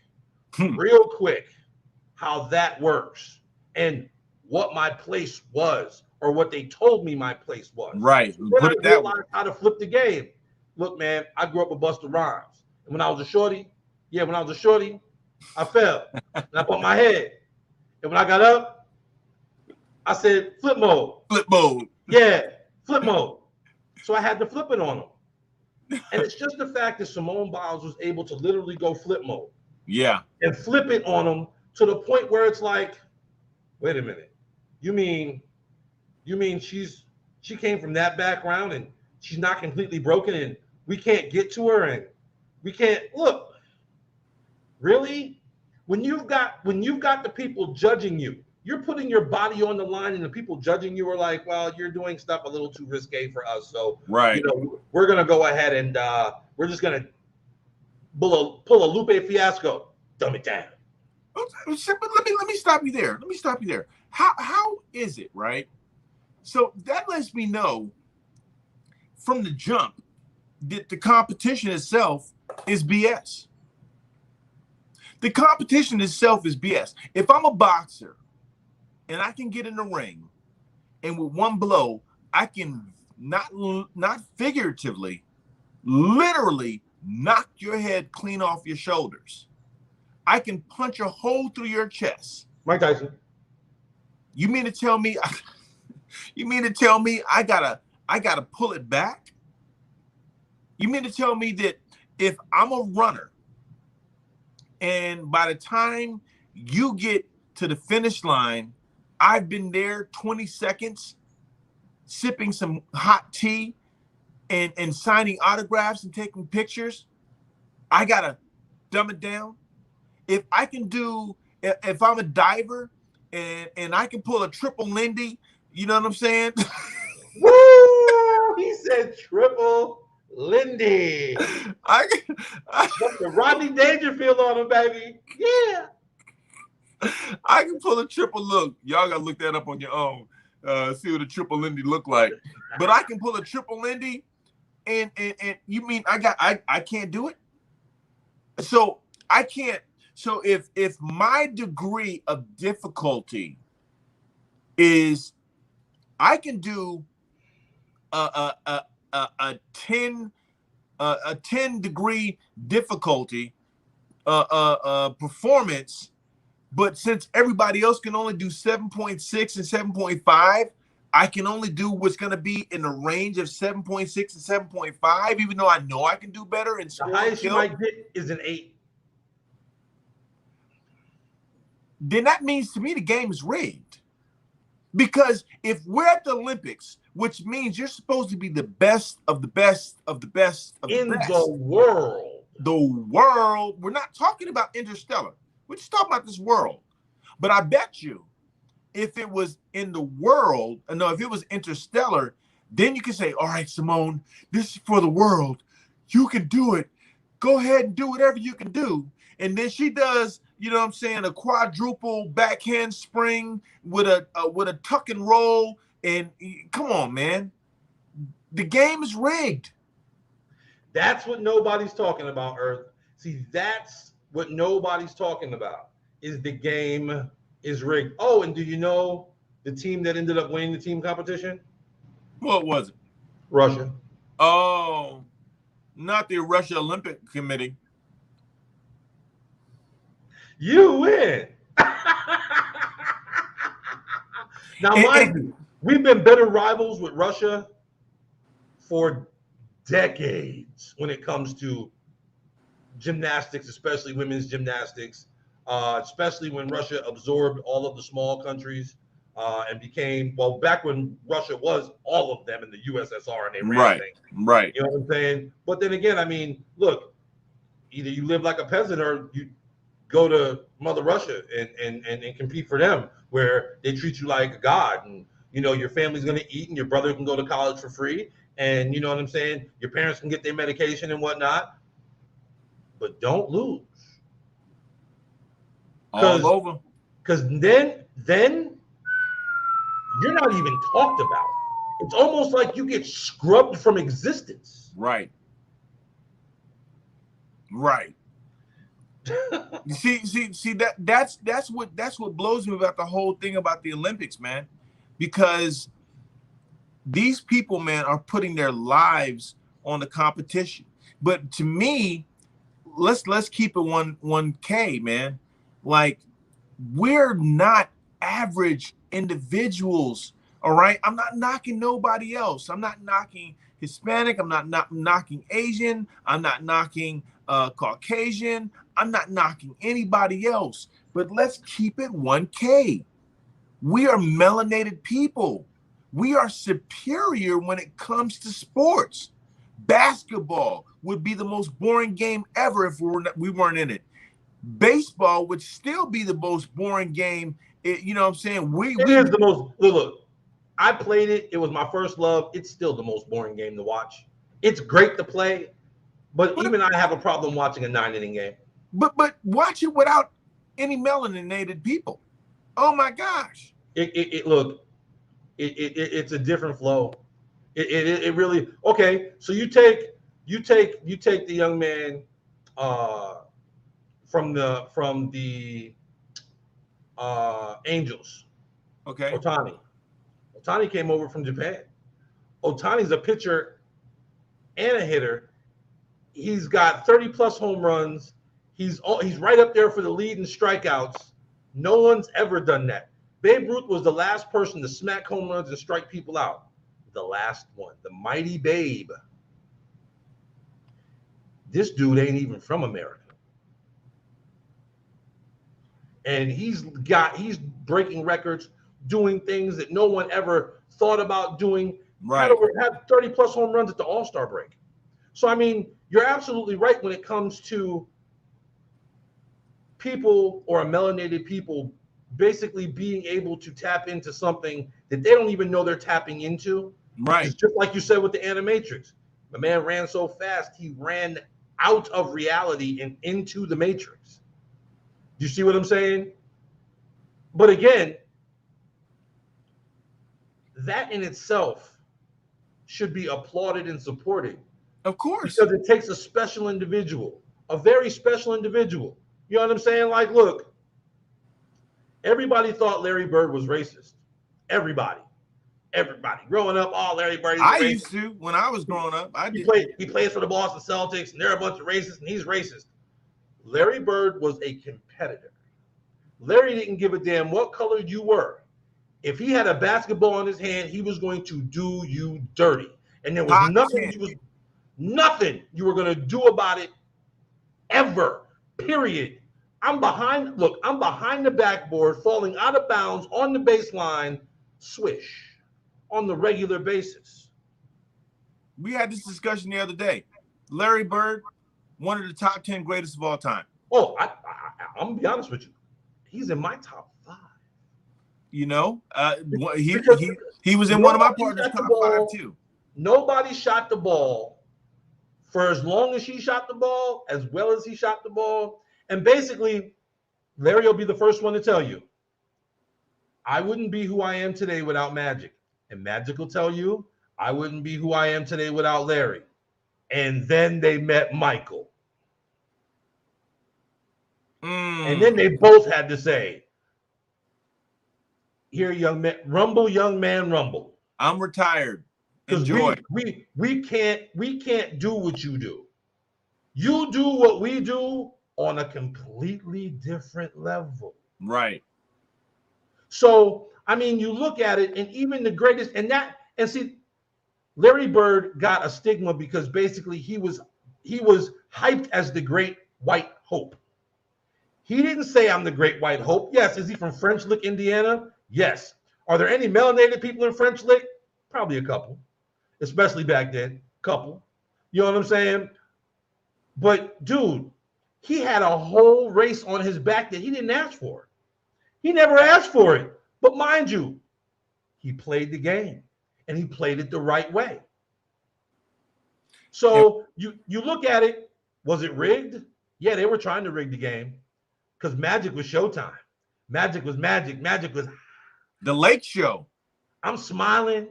how that works and what my place was or what they told me my place was. Right. Then I realized how to flip the game. Look, man, I grew up with Busta Rhymes. And when I was a shorty, I fell. And I bumped my head. And when I got up, I said, flip mode. Flip mode. Yeah, flip mode. So I had to flip it on them. And it's just the fact that Simone Biles was able to literally go flip mode Yeah. and flip it on them to the point where it's like, wait a minute, you mean she came from that background and she's not completely broken and we can't get to her and we can't look really when you've got the people judging you, you're putting your body on the line and the people judging you are like, well, you're doing stuff a little too risque for us, so Right. we're gonna go ahead and we're just gonna pull a Lupe Fiasco, dumb it down. But let me stop you there. Let me stop you there. How is it, right? So that lets me know from the jump that the competition itself is BS. The competition itself is BS. If I'm a boxer and I can get in the ring and with one blow, I can not figuratively, literally knock your head clean off your shoulders. I can punch a hole through your chest. Mike Tyson. You mean to tell me I gotta pull it back? You mean to tell me that if I'm a runner and by the time you get to the finish line, I've been there 20 seconds sipping some hot tea and signing autographs and taking pictures, I gotta dumb it down? If I'm a diver and I can pull a triple Lindy, you know what I'm saying? Woo! He said triple Lindy. Put the Rodney Dangerfield on him, baby. Yeah. I can pull a triple look. Y'all gotta look that up on your own. See what a triple Lindy look like. But I can pull a triple Lindy, and you mean I can't do it? So I can't. So if my degree of difficulty is I can do a 10 degree difficulty performance, but since everybody else can only do 7.6 and 7.5, I can only do what's going to be in the range of 7.6 and 7.5, even though I know I can do better and the highest you might get is an 8. Then that means to me the game is rigged. Because if we're at the Olympics, which means you're supposed to be the best of the best of the best of in the best. the world. The world. We're not talking about interstellar. We're just talking about this world. But I bet you if it was in the world, no, if it was interstellar, then you can say, all right, Simone, this is for the world. You can do it. Go ahead and do whatever you can do. And then she does, you know what I'm saying, a quadruple backhand spring with a tuck and roll. And come on, man. The game is rigged. That's what nobody's talking about, Earth. See, that's what nobody's talking about, is the game is rigged. Oh, and do you know the team that ended up winning the team competition? What was it? Russia. Oh, not the Russia Olympic Committee. You win. Now, mind you, we've been better rivals with Russia for decades when it comes to gymnastics, especially women's gymnastics, especially when Russia absorbed all of the small countries and became, well, back when Russia was all of them in the USSR and they ran things. Right. You know what I'm saying? But then again, I mean, look, either you live like a peasant or you go to Mother Russia and compete for them, where they treat you like a god, and you know your family's gonna eat, and your brother can go to college for free, and you know what I'm saying. Your parents can get their medication and whatnot, but don't lose. All over. Because then you're not even talked about. It's almost like you get scrubbed from existence. Right. See that's what blows me about the whole thing about the Olympics, man, because these people, man, are putting their lives on the competition. But to me, let's keep it 1K, man. Like, we're not average individuals All right. I'm not knocking nobody else. I'm not knocking Hispanic. I'm not knocking Asian. I'm not knocking Caucasian. I'm not knocking anybody else. But let's keep it 1K. We are melanated people. We are superior when it comes to sports. Basketball would be the most boring game ever if we weren't in it. Baseball would still be the most boring game. You know what I'm saying? It is the most. Look, I played it. It was my first love. It's still the most boring game to watch. It's great to play, but even I have a problem watching a 9-inning game. But watch it without any melanated people. Oh my gosh! Look, it's a different flow. It really okay. So you take the young man from the Angels. Okay. Otani came over from Japan. Otani's a pitcher and a hitter. He's got 30 plus home runs. He's right up there for the lead in strikeouts. No one's ever done that. Babe Ruth was the last person to smack home runs and strike people out. The last one, the mighty Babe. This dude ain't even from America. And he's breaking records, doing things that no one ever thought about doing. Right. Had 30 plus home runs at the All-Star break. So, I mean, you're absolutely right when it comes to people or melanated people basically being able to tap into something that they don't even know they're tapping into. Right. It's just like you said with the Animatrix. The man ran so fast, he ran out of reality and into the Matrix. Do you see what I'm saying? But again, that in itself should be applauded and supported. Of course. Because it takes a special individual, a very special individual. You know what I'm saying? Like, look, everybody thought Larry Bird was racist. Everybody. Growing up, Larry Bird is I racist. used to when I was growing up. He plays for the Boston Celtics, and they're a bunch of racists, and he's racist. Larry Bird was a competitor. Larry didn't give a damn what color you were. If he had a basketball in his hand, he was going to do you dirty. And there was nothing you were going to do about it ever, period. I'm behind the backboard, falling out of bounds on the baseline, swish, on the regular basis. We had this discussion the other day. Larry Bird, one of the top 10 greatest of all time. Oh, I'm going to be honest with you. He's in my top 5. You know, he was in one of my partners' top 5 too. Nobody shot the ball for as long as he shot the ball, as well as he shot the ball. And basically, Larry will be the first one to tell you, I wouldn't be who I am today without Magic. And Magic will tell you, I wouldn't be who I am today without Larry. And then they met Michael. And then they both had to say, here, young man, rumble. I'm retired. Enjoy. We can't do what you do. You do what we do on a completely different level. Right. So, I mean, you look at it, and even the greatest, and see, Larry Bird got a stigma because basically he was hyped as the great white hope. He didn't say I'm the great white hope. Yes. Is he from French Lick, Indiana? Yes. Are there any melanated people in French Lick? Probably a couple, especially back then. Couple. You know what I'm saying? But, dude, he had a whole race on his back that he didn't ask for. He never asked for it. But mind you, he played the game, and he played it the right way. So you look at it, was it rigged? Yeah, they were trying to rig the game because Magic was Showtime. Magic was Magic. Magic was The Lake Show. I'm smiling.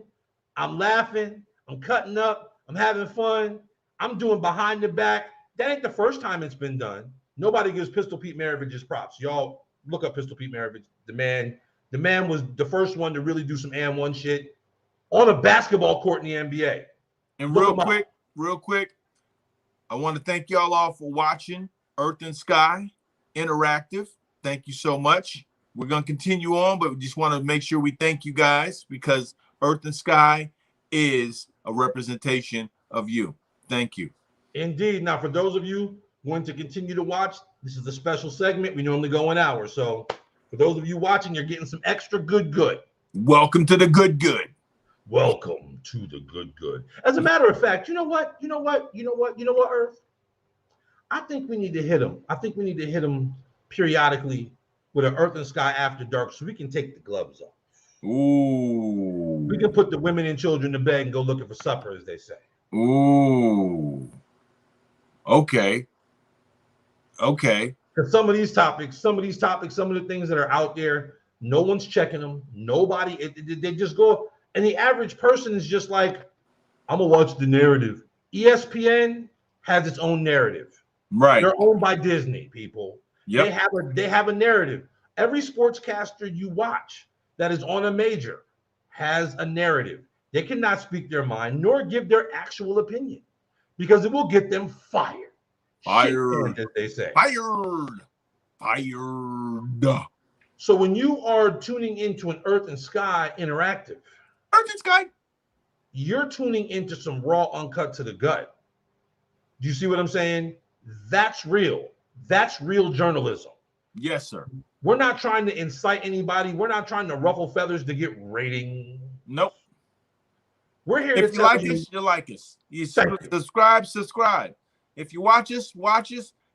I'm laughing. I'm cutting up. I'm having fun. I'm doing behind the back. That ain't the first time it's been done. Nobody gives Pistol Pete Maravich his props. Y'all look up Pistol Pete Maravich. The man was the first one to really do some and one shit on a basketball court in the NBA. And real quick, I want to thank y'all all for watching Earth and Sky Interactive. Thank you so much. We're going to continue on, but we just want to make sure we thank you guys because Earth and Sky is a representation of you. Thank you. Indeed. Now, for those of you going to continue to watch, this is a special segment. We normally go an hour. So for those of you watching, you're getting some extra good. Welcome to the good. Welcome to the good. As a matter of fact, you know what, Earth? I think we need to hit him. I think we need to hit him periodically with an Earth and Sky After Dark so we can take the gloves off. Ooh. We can put the women and children to bed and go looking for supper, as they say. Ooh. Okay. Because some of these topics, some of the things that are out there, no one's checking them. Nobody, they just go. And the average person is just like, I'm going to watch the narrative. ESPN has its own narrative. Right. They're owned by Disney, people. Yep. They have a narrative. Every sportscaster you watch that is on a major has a narrative. They cannot speak their mind nor give their actual opinion because it will get them fired. Fired, as they say. Fired. So when you are tuning into an Earth and Sky interactive, Earth and Sky, you're tuning into some raw, uncut to the gut. Do you see what I'm saying? That's real. That's real journalism. Yes, sir. We're not trying to incite anybody. We're not trying to ruffle feathers to get rating. Nope. We're here if to you tell like you. us, you like us. You Thank you. subscribe. If you watch us.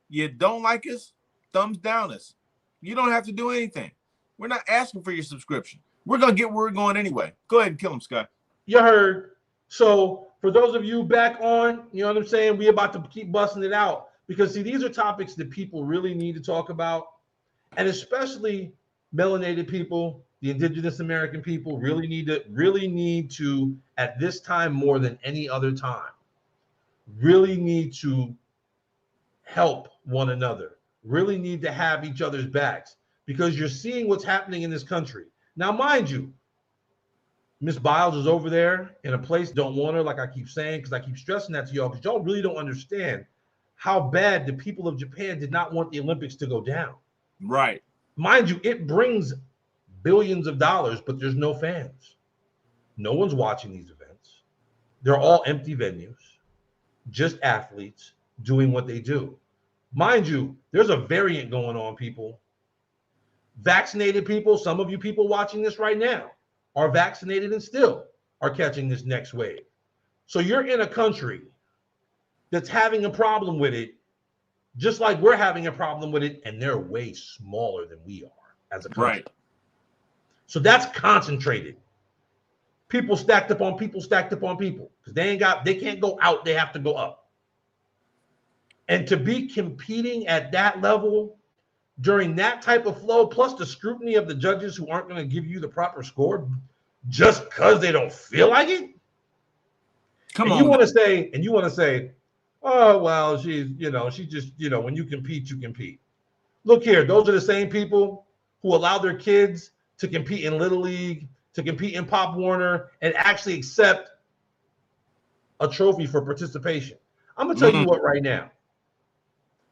You don't like us, thumbs down us. You don't have to do anything. We're not asking for your subscription. We're going to get where we're going anyway. Go ahead and kill him, Scott. You heard. So for those of you back on, you know what I'm saying? We about to keep busting it out because, see, these are topics that people really need to talk about. And especially melanated people, the indigenous American people really need to, at this time more than any other time, really need to help one another, really need to have each other's backs because you're seeing what's happening in this country. Now, mind you, Miss Biles is over there in a place don't want her, like I keep saying, because I keep stressing that to y'all, because y'all really don't understand how bad the people of Japan did not want the Olympics to go down. Right. Mind you, it brings billions of dollars, but there's no fans. No one's watching these events. They're all empty venues, just athletes doing what they do. Mind you, there's a variant going on, people. Vaccinated people, some of you people watching this right now are vaccinated and still are catching this next wave. So you're in a country that's having a problem with it, just like we're having a problem with it, and they're way smaller than we are as a country. Right. So that's concentrated. People stacked up on people because they can't go out, they have to go up. And to be competing at that level during that type of flow, plus the scrutiny of the judges who aren't going to give you the proper score just because they don't feel like it. You want to say, oh, well, she's just, when you compete, you compete. Look here, those are the same people who allow their kids to compete in Little League, to compete in Pop Warner, and actually accept a trophy for participation. I'm going to tell you what right now.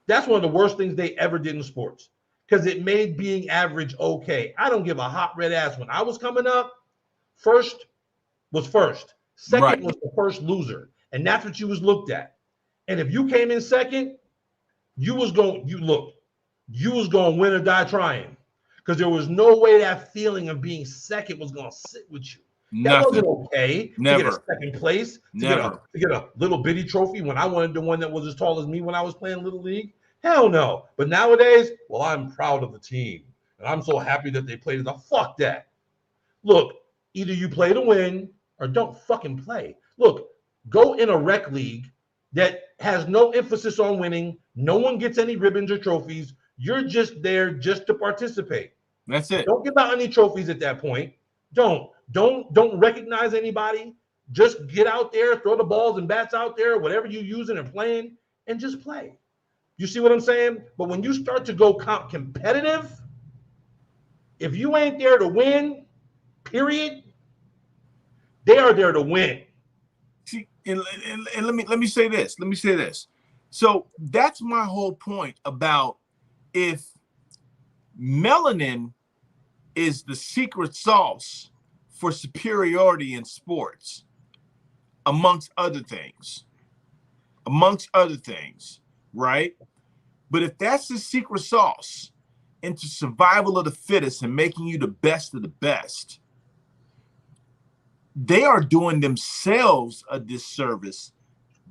That's one of the worst things they ever did in sports because it made being average okay. I don't give a hot red ass. When I was coming up, first was first. Second was the first loser. And that's what you was looked at. And if you came in second, you was going to win or die trying because there was no way that feeling of being second was going to sit with you. That wasn't okay. Never. To get a second place, to get a little bitty trophy when I wanted the one that was as tall as me when I was playing Little League. Hell no. But nowadays, well, I'm proud of the team. And I'm so happy that they played. Fuck that. Look, either you play to win or don't fucking play. Look, go in a rec league that has no emphasis on winning. No one gets any ribbons or trophies. You're just there just to participate. That's it. Don't give out any trophies at that point. Don't recognize anybody. Just get out there, throw the balls and bats out there, whatever you're using and playing, and just play. You see what I'm saying? But when you start to go competitive, if you ain't there to win, period, they are there to win. See, and let me say this. So that's my whole point about if melanin is the secret sauce for superiority in sports, amongst other things. Amongst other things, right? But if that's the secret sauce into survival of the fittest and making you the best of the best, they are doing themselves a disservice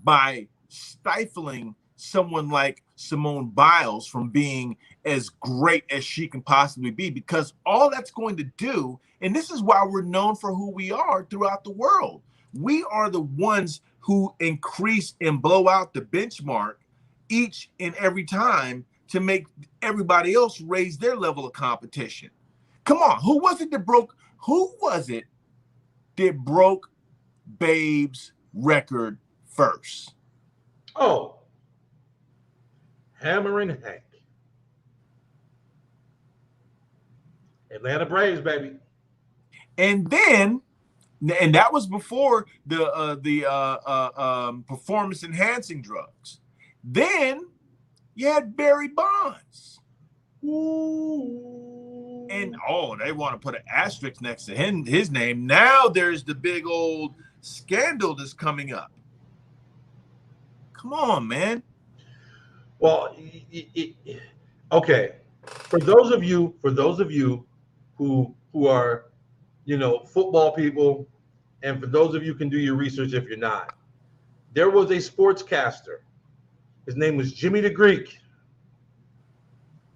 by stifling someone like Simone Biles from being as great as she can possibly be, because all that's going to do, and this is why we're known for who we are throughout the world. We are the ones who increase and blow out the benchmark each and every time to make everybody else raise their level of competition. Come on, who was it that broke Babe's record first? Oh, Hammering Hank. Atlanta Braves, baby. And that was before the performance enhancing drugs. Then you had Barry Bonds. Ooh. And they want to put an asterisk next to his name. Now there's the big old scandal that's coming up. Come on, man. Well, okay. For those of you who are, football people, and for those of you who can do your research if you're not, there was a sportscaster. His name was Jimmy the Greek.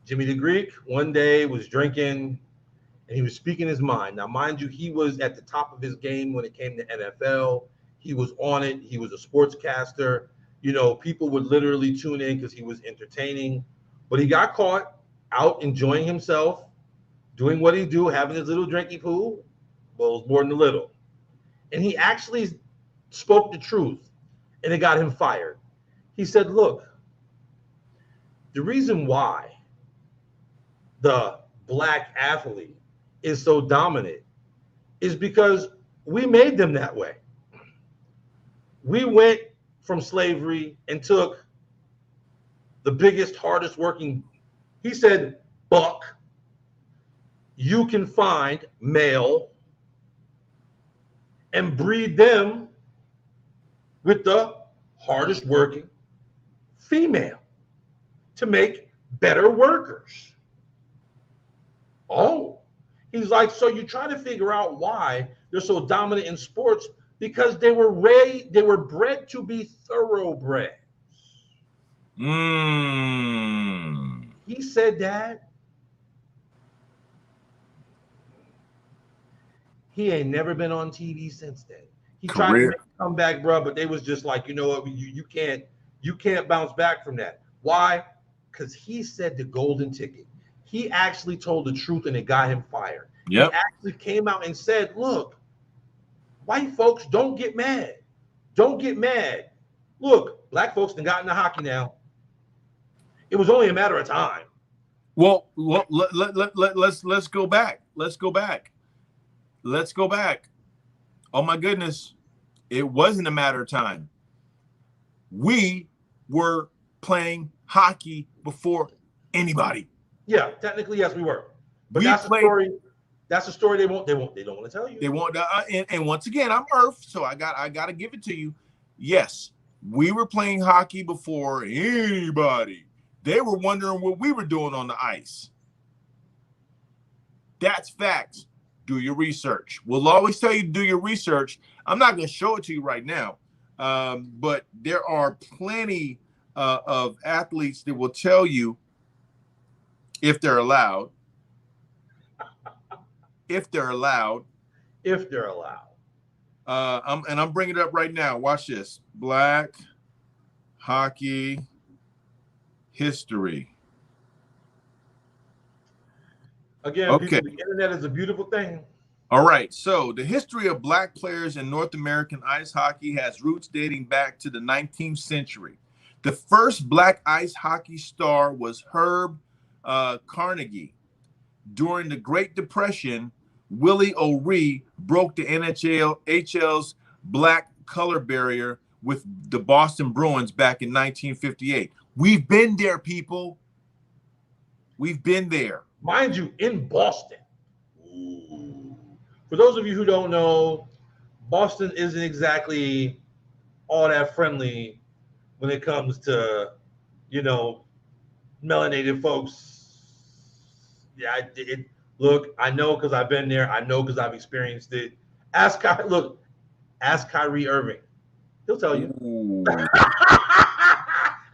Jimmy the Greek one day was drinking and he was speaking his mind. Now, mind you, he was at the top of his game when it came to NFL. He was on it. He was a sportscaster. People would literally tune in because he was entertaining. But he got caught out enjoying himself, doing what he do, having his little drinky poo. Well, it was more than a little. And he actually spoke the truth, and it got him fired. He said, look, the reason why the black athlete is so dominant is because we made them that way. We went from slavery and took the biggest, hardest working, he said, buck you can find, male, and breed them with the hardest working female to make better workers. Oh, he's like, so you try to figure out why they're so dominant in sports, because they were bred to be thoroughbreds. He said that. He ain't never been on TV since then. He tried to make a comeback, bro, but they was just like, you know what, you can't bounce back from that. Why? Because he said the golden ticket. He actually told the truth and it got him fired. Yep. He actually came out and said, look, white folks, don't get mad. Don't get mad. Look, black folks done got into hockey now. It was only a matter of time. Well, let's go back. Let's go back. Oh my goodness. It wasn't a matter of time. We were playing hockey before anybody. Yeah, technically, yes, we were. But that's the story. That's the story they don't want to tell you. They won't. And once again, I'm Earth, so I got to give it to you. Yes, we were playing hockey before anybody. They were wondering what we were doing on the ice. That's facts. Do your research. We'll always tell you to do your research. I'm not going to show it to you right now, but there are plenty of athletes that will tell you, if they're allowed. I'm bringing it up right now. Watch this. Black hockey history. Again, okay. People, the internet is a beautiful thing. All right. So the history of black players in North American ice hockey has roots dating back to the 19th century. The first black ice hockey star was Herb Carnegie. During the Great Depression, Willie O'Ree broke the NHL's black color barrier with the Boston Bruins back in 1958. We've been there, people. We've been there. Mind you, in Boston. Ooh. For those of you who don't know, Boston isn't exactly all that friendly when it comes to, you know, melanated folks. Yeah, look, I know because I've been there. I know because I've experienced it. Ask Kyrie Irving. He'll tell you. Ooh.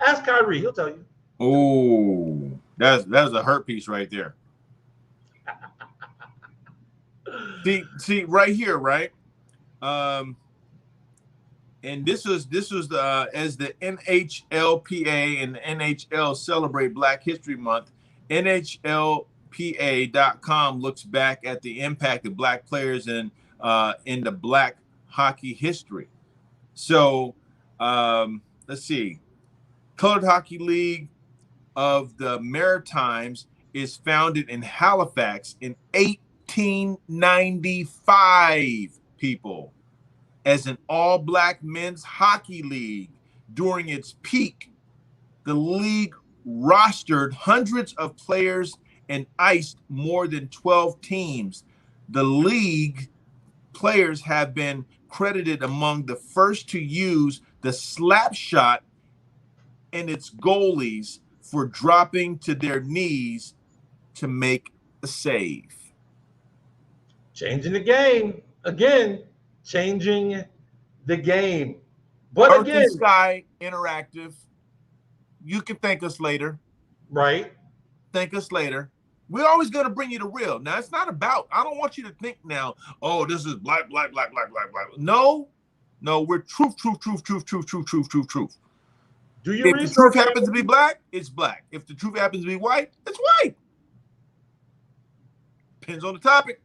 Ask Kyrie. He'll tell you. Ooh. That's a hurt piece right there. See right here, right? And this was as the NHLPA and the NHL celebrate Black History Month. NHLPA.com looks back at the impact of Black players in the Black hockey history. So let's see. Colored Hockey League of the Maritimes is founded in Halifax in 1895, people, as an all-black men's hockey league. During its peak, the league rostered hundreds of players and iced more than 12 teams. The league players have been credited among the first to use the slap shot, and its goalies for dropping to their knees to make a save. Changing the game. Again, changing the game. But Earth and again, Sky Interactive. You can thank us later. right? Thank us later. We're always going to bring you the real. Now, it's not about, I don't want you to think now, oh, this is black. No, we're truth. Do your If the research. truth happens to be black, it's black. If the truth happens to be white, it's white. Depends on the topic.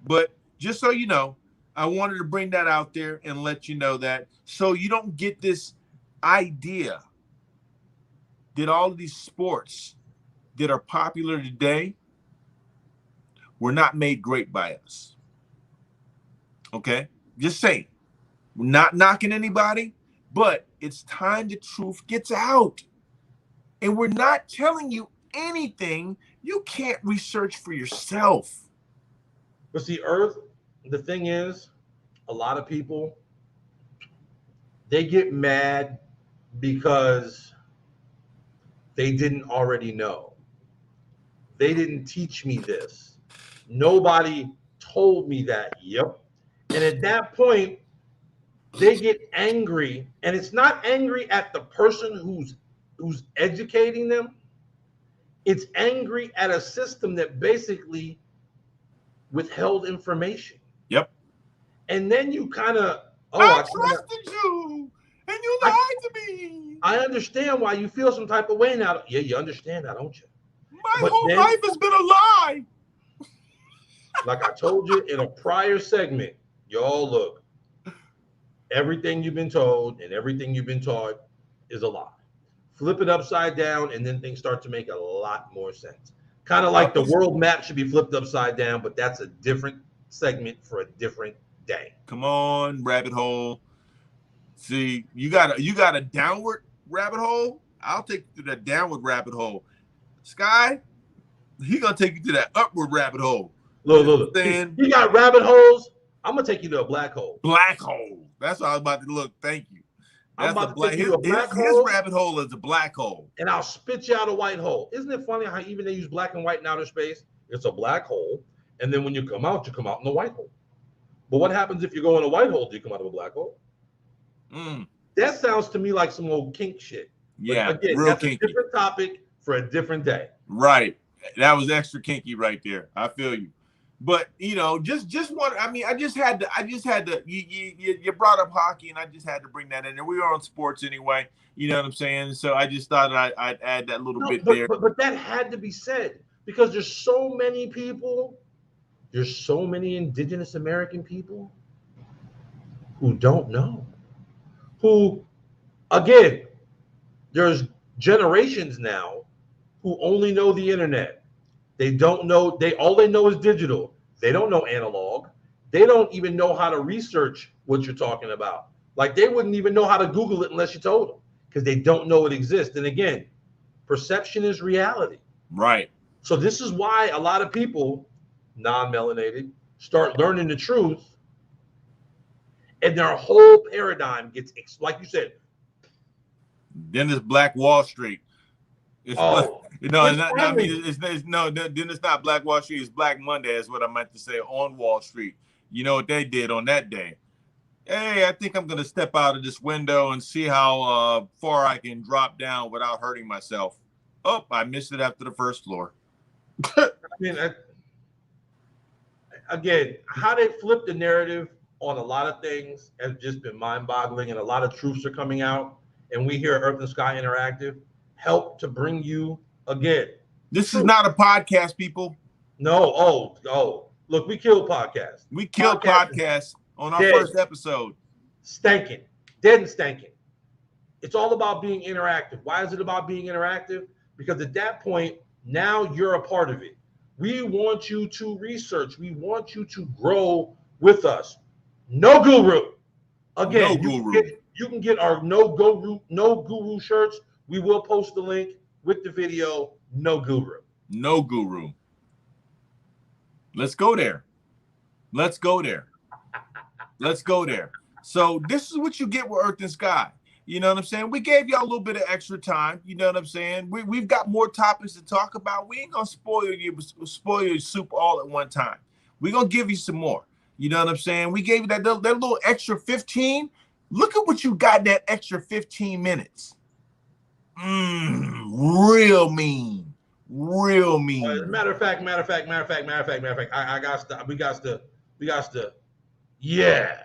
But just so you know, I wanted to bring that out there and let you know that, so you don't get this idea that all of these sports that are popular today were not made great by us. Okay? Just saying. We're not knocking anybody, but it's time the truth gets out. And we're not telling you anything you can't research for yourself. But see, Earth, the thing is, a lot of people, they get mad because they didn't already know. They didn't teach me this. Nobody told me that. Yep. And at that point, they get angry, and it's not angry at the person who's educating them. It's angry at a system that basically withheld information. Yep. And then you kind of, I trusted you, and you lied to me. I understand why you feel some type of way now. Yeah, you understand that, don't you? My whole life has been a lie. Like I told you in a prior segment, y'all look, everything you've been told and everything you've been taught is a lie. Flip it upside down, and then things start to make a lot more sense. Kind of like the world map should be flipped upside down, but that's a different segment for a different day. Come on, rabbit hole. See, you got a downward rabbit hole. I'll take you to that downward rabbit hole. Sky, he gonna take you to that upward rabbit hole. Look. He got rabbit holes. I'm gonna take you to a black hole. Black hole. That's what I was about to look. Thank you. That's I'm about to take you to a black hole. His rabbit hole is a black hole. And I'll spit you out a white hole. Isn't it funny how even they use black and white in outer space? It's a black hole. And then when you come out in a white hole. But what happens if you go in a white hole? Do you come out of a black hole? That sounds to me like some old kink shit. Yeah, but again, real that's kinky. A different topic for a different day. Right. That was extra kinky right there. I feel you. But just one. I mean, I just had to. You brought up hockey, and I just had to bring that in there. We were on sports anyway. You know what I'm saying? So I just thought I'd add that little bit there. But that had to be said because there's so many people. There's so many indigenous American people who don't know. Who, again, there's generations now who only know the internet. They don't know. All they know is digital. They don't know analog. They don't even know how to research what you're talking about. Like they wouldn't even know how to Google it unless you told them because they don't know it exists. And again, perception is reality. Right. So this is why a lot of people, non-melanated, start learning the truth, and their whole paradigm gets, like you said. Then it's Black Wall Street. It's black, Oh, no, which not, I finally, mean, it's no. Then it's not Black Wall Street. It's Black Monday. Is what I meant to say on Wall Street. You know what they did on that day? Hey, I think I'm gonna step out of this window and see how far I can drop down without hurting myself. Oh, I missed it after the first floor. I mean, again, how they flip the narrative on a lot of things has just been mind-boggling, and a lot of truths are coming out. And we here at Earth and Sky Interactive help to bring you again. This truth. is not a podcast, people. No, oh, look, we killed podcasts. We killed podcasts on our first episode. Stanking, dead and stanking. It's all about being interactive. Why is it about being interactive? Because at that point, now you're a part of it. We want you to research. We want you to grow with us. No guru. Again, you can get our no guru shirts. We will post the link with the video. No guru. No guru. Let's go there. Let's go there. Let's go there. So this is what you get with Earth and Sky. You know what I'm saying? We gave y'all a little bit of extra time. You know what I'm saying? We've got more topics to talk about. We ain't gonna spoil your soup all at one time. We're gonna give you some more. You know what I'm saying? We gave you that little extra 15. Look at what you got in that extra 15 minutes. Real mean. Real mean. Matter of fact. We got to, yeah,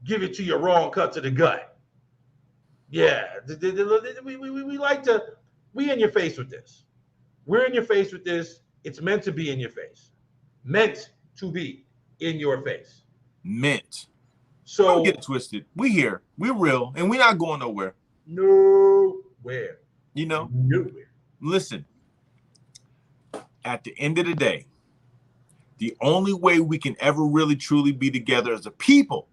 give it to you raw and cut to the gut. Yeah, we like to, we in your face with this. We're in your face with this. It's meant to be in your face. Meant to be in your face. Meant. So don't get it twisted. We here. We're real, and we're not going nowhere. Nowhere. You know? Nowhere. Listen. At the end of the day, the only way we can ever really truly be together as a people,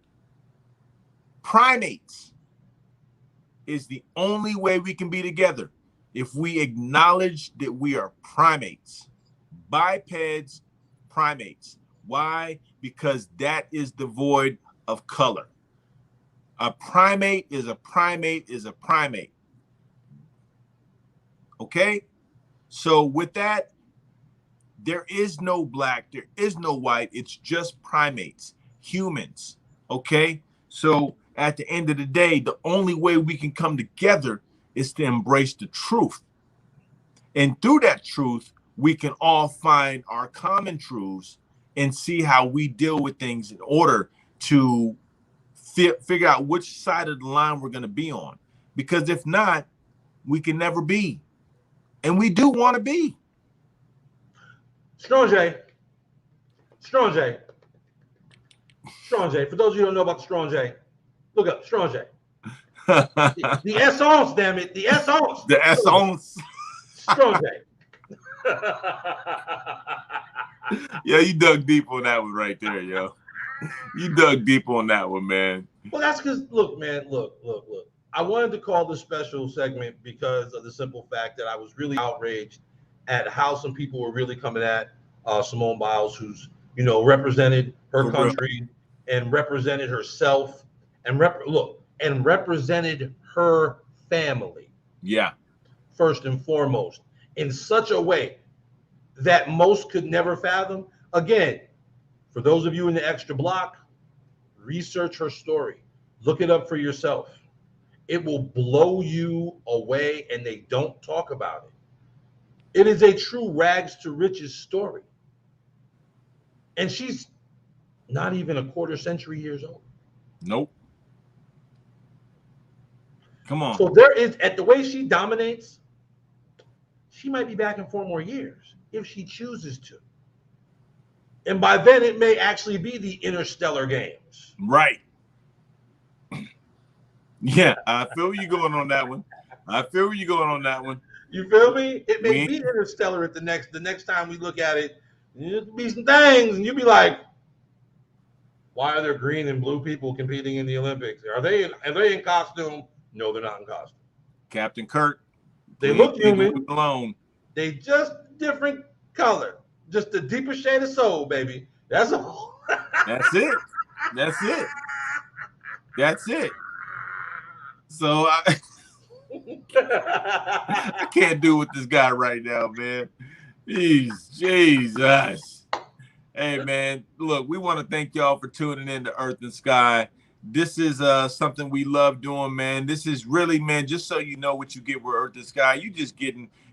primates, is the only way we can be together if we acknowledge that we are primates, bipeds, primates. Why? Because that is devoid of color. A primate is a primate is a primate. Okay? So with that, there is no black, there is no white, it's just primates, humans, okay? So at the end of the day, the only way we can come together is to embrace the truth. And through that truth, we can all find our common truths and see how we deal with things in order to figure out which side of the line we're going to be on. Because if not, we can never be. And we do want to be. Strong J. For those of you who don't know about the Strong J, look up Strong J. The essence, damn it. The essence. The essence. Strong J. Yeah, you dug deep on that one right there, yo. You dug deep on that one, man. Well, that's because, look, man, look. I wanted to call this special segment because of the simple fact that I was really outraged at how some people were really coming at Simone Biles, who's, represented her country and represented herself and represented her family. Yeah. First and foremost, in such a way that most could never fathom. Again, for those of you in the extra block, research her story. Look it up for yourself. It will blow you away, and they don't talk about it. It is a true rags to riches story. And she's not even a quarter century years old. Nope. Come on. So there is, at the way she dominates, she might be back in 4 more years if she chooses to. And by then, it may actually be the Interstellar Games. Right. Yeah, I feel where you're going on that one. You feel me? It may be Interstellar at the next time we look at it. There'll be some things, and you'll be like, why are there green and blue people competing in the Olympics? Are they in costume? No, they're not in costume. Captain Kirk. They look human. Alone. They just different color, just the deeper shade of soul, baby. That's all. That's it. That's it. That's it. So I can't do with this guy right now, man. Jesus. Hey, man, look, we want to thank y'all for tuning in to Earth and Sky. This is something we love doing, man. This is really, man, just so you know what you get with Earth and Sky,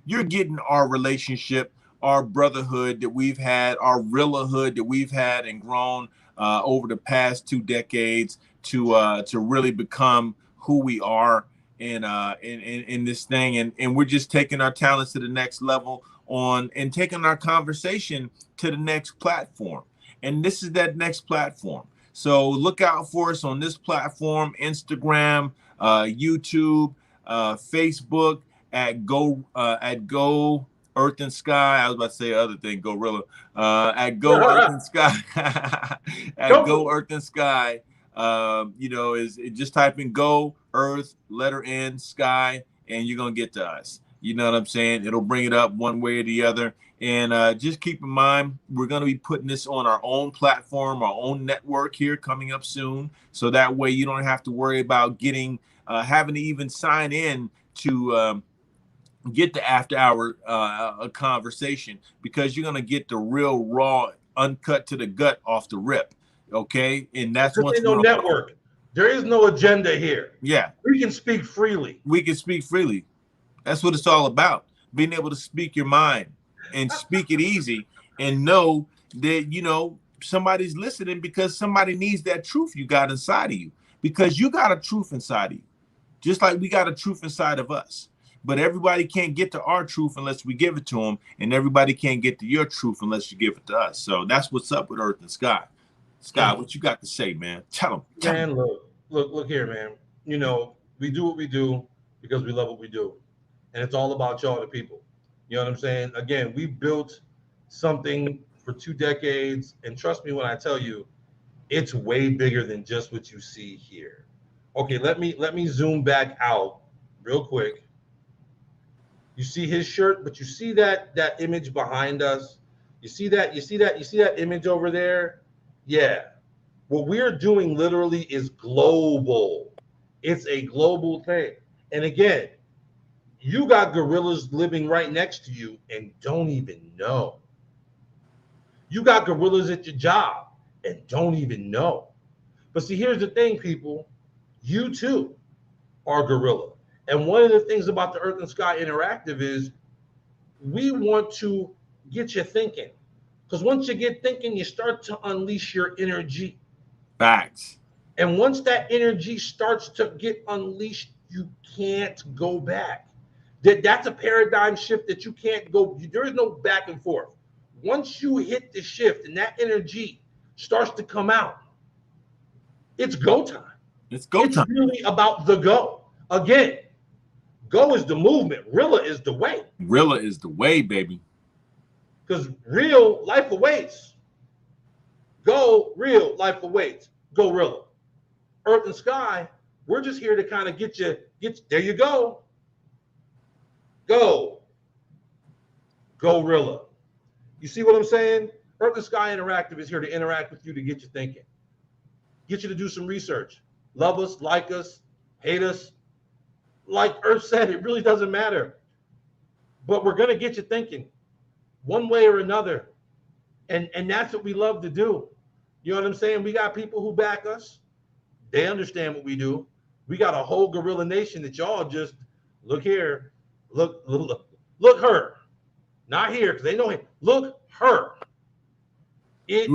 you're getting our relationship, our brotherhood that we've had, our realahood that we've had and grown over the past 2 decades to really become who we are in this thing. And we're just taking our talents to the next level on and taking our conversation to the next platform. And this is that next platform. So look out for us on this platform, Instagram, YouTube, Facebook at Go Earth and Sky. I was about to say other thing, Gorilla. At Go Earth and Sky. At Go Earth and Sky. Is just type in Go Earth, letter N, Sky, and you're gonna get to us. You know what I'm saying? It'll bring it up one way or the other. And just keep in mind, we're going to be putting this on our own platform, our own network here coming up soon. So that way you don't have to worry about having to even sign in to get the after hour conversation, because you're going to get the real raw, uncut to the gut off the rip. Okay. And that's This ain't no network. There is no agenda here. Yeah. We can speak freely. We can speak freely. That's what it's all about. Being able to speak your mind and speak it easy and know that, somebody's listening because somebody needs that truth you got inside of you, because you got a truth inside of you, just like we got a truth inside of us. But everybody can't get to our truth unless we give it to them. And everybody can't get to your truth unless you give it to us. So that's what's up with Earth and Sky. Sky, what you got to say, man? Tell them. Man, look here, man. We do what we do because we love what we do. And it's all about y'all, the people. You know what I'm saying? Again, we built something for 2 decades. And trust me when I tell you, it's way bigger than just what you see here. Okay, let me zoom back out real quick. You see his shirt, but you see that image behind us? You see that image over there? Yeah. What we're doing literally is global. It's a global thing. And again, you got gorillas living right next to you and don't even know. You got gorillas at your job and don't even know. But see, here's the thing, people. You too are a gorilla. And one of the things about the Earth and Sky Interactive is we want to get you thinking. Because once you get thinking, you start to unleash your energy. Facts. And once that energy starts to get unleashed, you can't go back. That's a paradigm shift that you can't go. There is no back and forth. Once you hit the shift and that energy starts to come out, it's go time. It's go time. It's really about the go. Again, go is the movement. Rilla is the way. Rilla is the way, baby. Because real life awaits. Go, real life awaits. Go, Rilla. Earth and Sky, we're just here to kind of get there you go. Go. Go, Rilla. You see what I'm saying? Earth and Sky Interactive is here to interact with you, to get you thinking. Get you to do some research. Love us, like us, hate us. Like Earth said, it really doesn't matter. But we're going to get you thinking one way or another. And that's what we love to do. You know what I'm saying? We got people who back us. They understand what we do. We got a whole gorilla nation that y'all just look here. Look her. Not here, because they know him. Look her. We've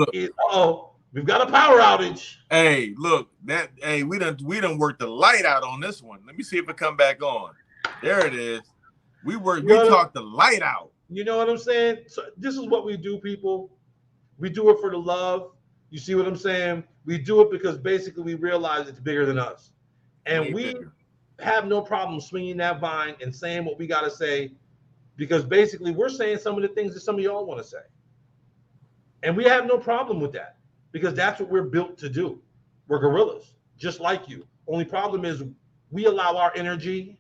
got a power outage. Hey, look, we done worked the light out on this one. Let me see if it come back on. There it is. We talked the light out. You know what I'm saying? So this is what we do, people. We do it for the love. You see what I'm saying? We do it because basically we realize it's bigger than us. And we have no problem swinging that vine and saying what we got to say, because basically we're saying some of the things that some of y'all want to say. And we have no problem with that, because that's what we're built to do. We're gorillas, just like you. Only problem is we allow our energy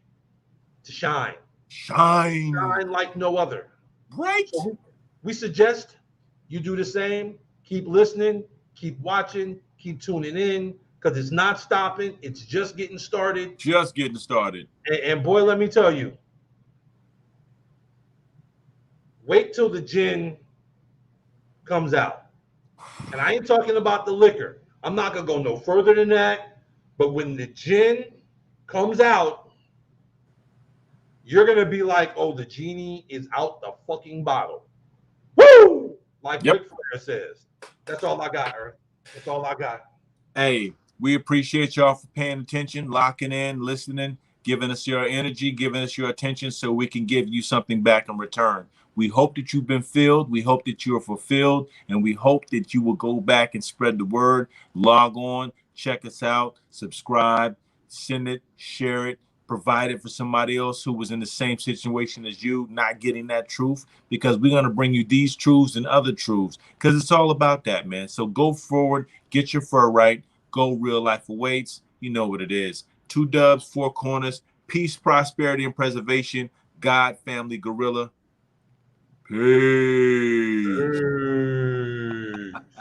to shine. Shine like no other. Right. So We suggest you do the same. Keep listening, keep watching, keep tuning in, because it's not stopping. It's just getting started. Just getting started. And boy, let me tell you, wait till the gin comes out. And I ain't talking about the liquor. I'm not gonna go no further than that. But when the gin comes out, you're gonna be like, oh, the genie is out the fucking bottle. Woo! Like Yep. Ric Flair says. That's all I got, Earth. That's all I got. Hey, we appreciate y'all for paying attention, locking in, listening, giving us your energy, giving us your attention so we can give you something back in return. We hope that you've been filled. We hope that you are fulfilled. And we hope that you will go back and spread the word. Log on, check us out, subscribe, send it, share it, provide it for somebody else who was in the same situation as you, not getting that truth, because we're going to bring you these truths and other truths, because it's all about that, man. So go forward, get your fur right, go. Real life awaits. You know what it is. 2 dubs, 4 corners, peace, prosperity, and preservation. God, family, gorilla. Peace.